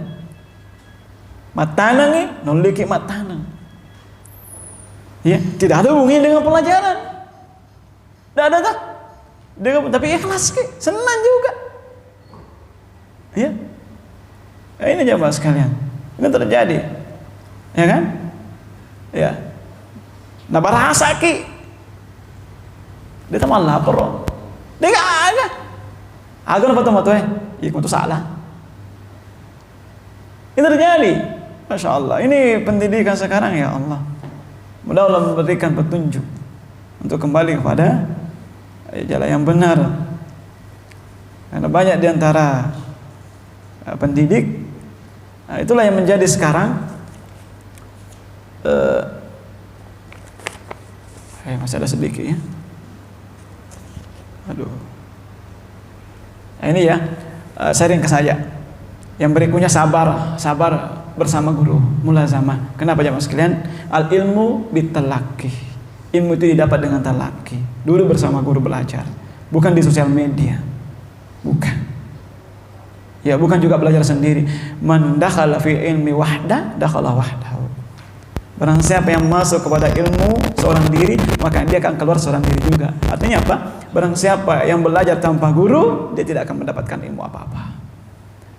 Matanang nih, noliki matanang. Ya, tidak ada hubungannya dengan pelajaran. Tidak ada tak? Tapi ikhlas ki, senang juga. Ya, ini jamaah sekalian, ini terjadi, ya kan? Ya, nah bahasa ki, dia tak malah lapor, dia gak ada. Agar apa tuh matuh? Iya, itu salah. Ini terjadi, masya Allah. Ini pendidikan sekarang ya Allah. Mudah Allah memberikan petunjuk untuk kembali kepada jalan yang benar. Karena banyak diantara pendidik, nah, itulah yang menjadi sekarang masih ada sedikit ya. Aduh. Nah, ini ya, sharing ke saya. Yang berikutnya sabar bersama guru, mulazamah. Kenapa jamaah sekalian? Al ilmu bitalaqi. Ilmu itu didapat dengan talaqi. Dulu bersama guru belajar, bukan di sosial media. Bukan. Ya, bukan juga belajar sendiri. Man dakhala fi ilmi wahda, dakhala wahdahu. Barang siapa yang masuk kepada ilmu seorang diri, maka dia akan keluar seorang diri juga. Artinya apa? Barang siapa yang belajar tanpa guru, dia tidak akan mendapatkan ilmu apa-apa.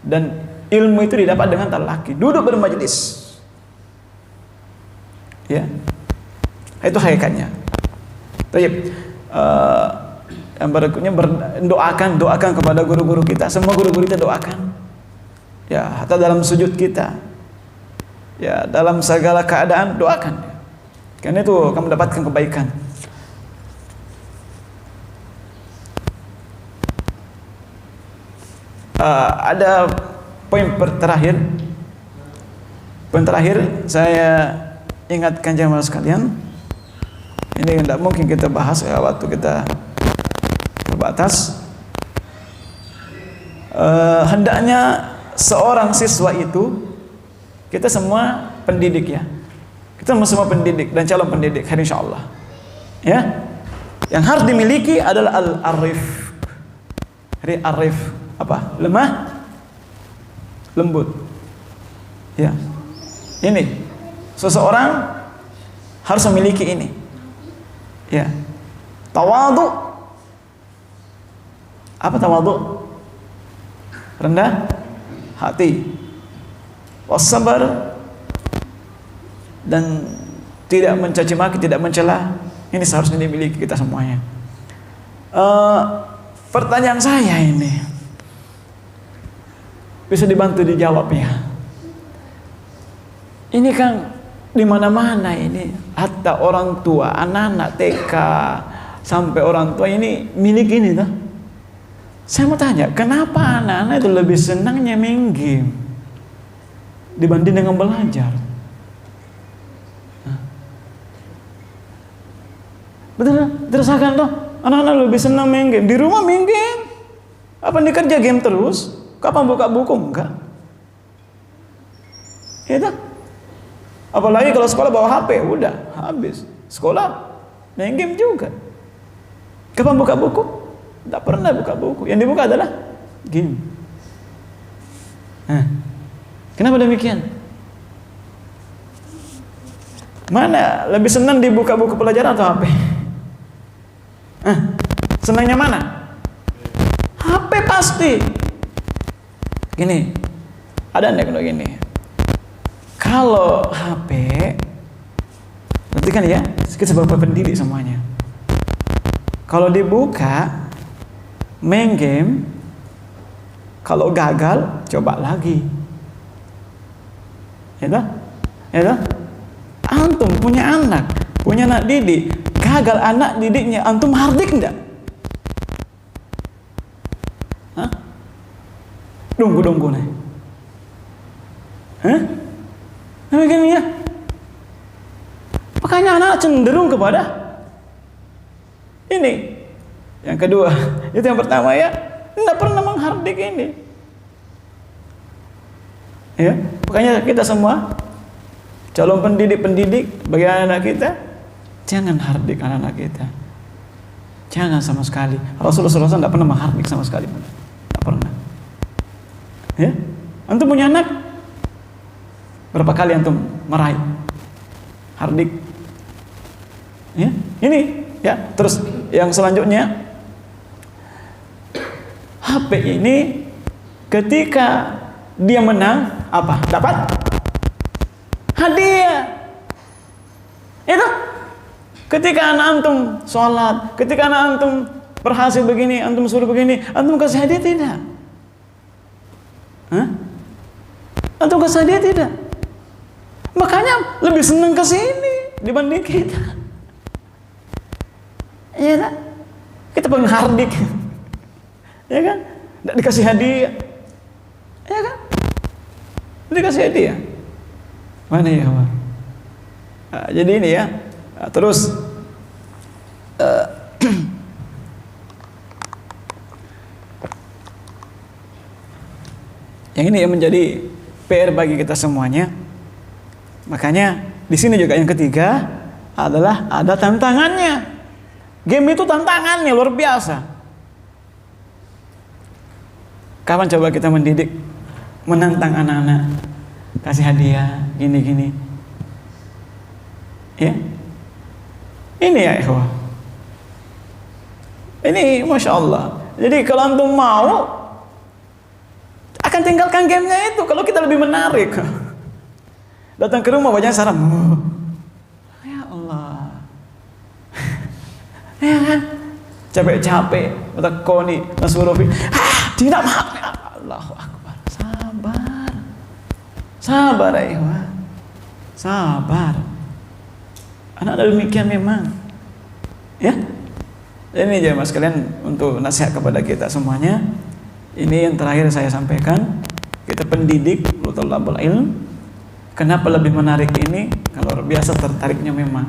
Dan ilmu itu didapat dengan talaqi, duduk bermajelis. Ya. Itu hakikatnya. Baik. Yang berikutnya doakan kepada guru-guru kita. Semua guru-guru kita doakan. Ya, hatta dalam sujud kita. Ya, dalam segala keadaan doakan. Karena itu akan mendapatkan kebaikan. Ada poin terakhir. Poin terakhir saya ingatkan jamaah sekalian. Ini tidak mungkin kita bahas ya, waktu kita terbatas. Hendaknya seorang siswa itu, kita semua pendidik ya, kita semua pendidik dan calon pendidik, insyaallah ya. Yang harus dimiliki adalah al-arif. Arif apa? Lemah lembut ya. Ini seseorang harus memiliki ini ya. Tawadhu. Apa tawadhu? Rendah hati, wassabar, dan tidak mencaci maki, tidak mencela. Ini seharusnya dimiliki kita semuanya. Pertanyaan saya ini bisa dibantu dijawab ya. Ini kan di mana-mana ini, hatta orang tua, anak-anak TK sampai orang tua ini milik ini tuh. Saya mau tanya, kenapa anak-anak itu lebih senangnya main game dibanding dengan belajar? Betul, dirasakan toh, anak-anak lebih senang main game. Di rumah main game. Apa nih kerja game terus? Kapan buka buku? Enggak. Itu. Apalagi kalau sekolah bawa HP, udah habis. Sekolah main game juga. Kapan buka buku? Tidak pernah buka buku. Yang dibuka adalah game. Kenapa demikian? Mana lebih senang dibuka buku pelajaran atau HP? Senangnya mana? HP pasti. Gini, ada nih kalau gini. Kalau HP, berarti kan ya, kita sebagai pendidik semuanya. Kalau dibuka, main game, kalau gagal, coba lagi. Ya toh? Ya toh? Antum punya anak didik, gagal anak didiknya, antum hardik enggak? Hah? Dungku nih. Hah? Begini ya. malah cenderung kepada ini. Yang kedua, itu yang pertama ya, tidak pernah menghardik ini. Ya, makanya kita semua calon pendidik bagi anak-anak kita, jangan hardik anak-anak kita. Jangan sama sekali. Rasulullah SAW tidak pernah menghardik sama sekali, tidak pernah. Ya, antum punya anak, berapa kali antum marahi, hardik? Ya, ini ya. Terus yang selanjutnya, HP ini ketika dia menang apa? Dapat hadiah. Itu ketika anak antum sholat, ketika anak antum berhasil begini, antum suruh begini, antum kasih hadiah tidak? Hah? Antum kasih hadiah tidak? Makanya lebih senang ke sini dibanding kita. Iya tak? Kita pengen hardik. Ya kan? Tidak dikasih hadiah. Ya kan? Dikasih hadiah. Mana ya, Pak? Nah, jadi ini ya. Nah, terus yang ini yang menjadi PR bagi kita semuanya. Makanya di sini juga yang ketiga adalah ada tantangannya. Game itu tantangannya luar biasa. Kapan coba kita mendidik, menantang anak-anak, kasih hadiah, gini-gini. Ya, ini ya ikhwah. Ini Masya Allah. Jadi kalau antum mau, akan tinggalkan gamenya itu kalau kita lebih menarik. Datang ke rumah banyak saran. Ya Allah. Ya kan? Capek-capek, koni, nasurufi. Tidak maaf. Allahu Akbar. Sabar. Sabar ya. Sabar. Anak demikian memang. Ya. Ini aja Mas kalian untuk nasihat kepada kita semuanya. Ini yang terakhir saya sampaikan. Kita pendidik, talabul ilm. Kenapa lebih menarik ini? Kalau biasa tertariknya memang.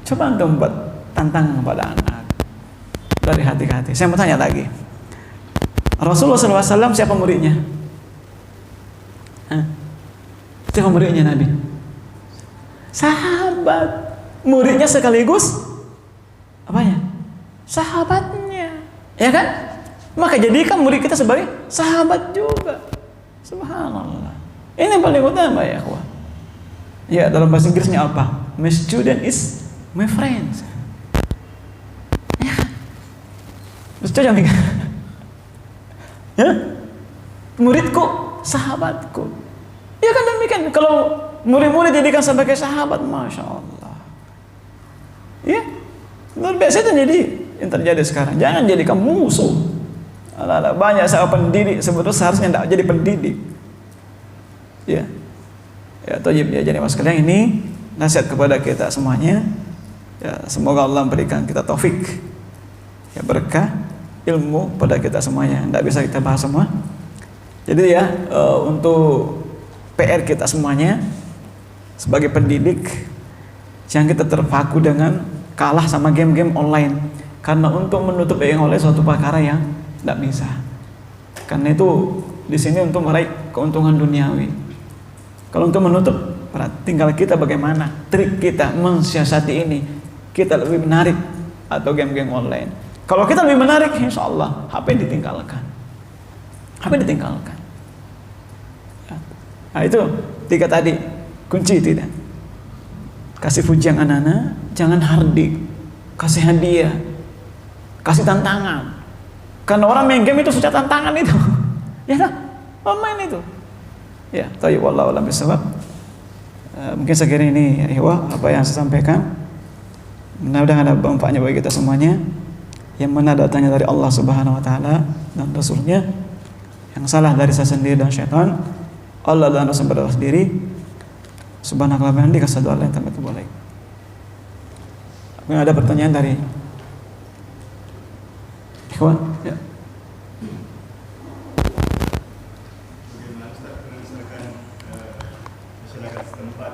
Coba antum buat tantang kepada anak dari hati ke hati. Saya mau tanya lagi. Rasulullah SAW siapa muridnya? Siapa muridnya Nabi? Sahabat. Muridnya sekaligus apanya? Sahabatnya. Ya kan? Maka jadikan murid kita sebagai sahabat juga. Subhanallah. Ini yang paling utama ya kawan. Ya dalam bahasa Inggrisnya apa? My student is my friend. Ya. Terus coba mikir. Ya? Muridku, sahabatku. Ya kan demikian. Kalau murid-murid jadikan sebagai sahabat, Masya Allah. Ya, luar biasa itu jadi yang terjadi sekarang. Jangan jadikan musuh. Alah, banyak sahabat pendidik sebetulnya seharusnya tidak jadi pendidik. Ya, ya, tojib ya. Jadi mas kalian ini nasihat kepada kita semuanya. Ya, semoga Allah memberikan kita taufik, ya berkah ilmu pada kita semuanya. Tidak bisa kita bahas semua. Jadi ya untuk PR kita semuanya sebagai pendidik, jangan kita terpaku dengan kalah sama game-game online. Karena untuk menutup yang oleh suatu perkara yang tidak bisa. Karena itu di sini untuk meraih keuntungan duniawi. Kalau untuk menutup, tinggal kita bagaimana trik kita mensiasati ini. Kita lebih menarik atau game-game online. Kalau kita lebih menarik, insya Allah HP ditinggalkan. HP ditinggalkan. Nah itu 3 tadi kunci tidak. Kasih pujian anak-anak, jangan hardik. Kasih hadiah, kasih tantangan. Karena orang main game itu sudah tantangan itu. Ya kan? Orang main itu. Ya, tayyib wallahu a'lam bishawab. Mungkin sekiranya ini ya, apa yang saya sampaikan. Mudah-mudahan ada manfaatnya bagi kita semuanya. Yang mana datangnya dari Allah Subhanahu wa taala dan Rasulnya. Yang salah dari saya sendiri dan syaitan. Allah dan Rasul berdoa sendiri. Subhanallah wa bihamdihi asyhadu an la ilaha illa anta astaghfiruka. Ada pertanyaan dari ikhwan? Ya. Bagaimana Ustaz misalkan masyarakat setempat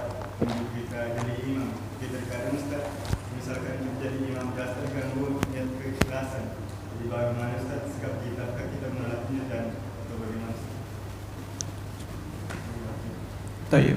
kita jadi imam, Tayyib.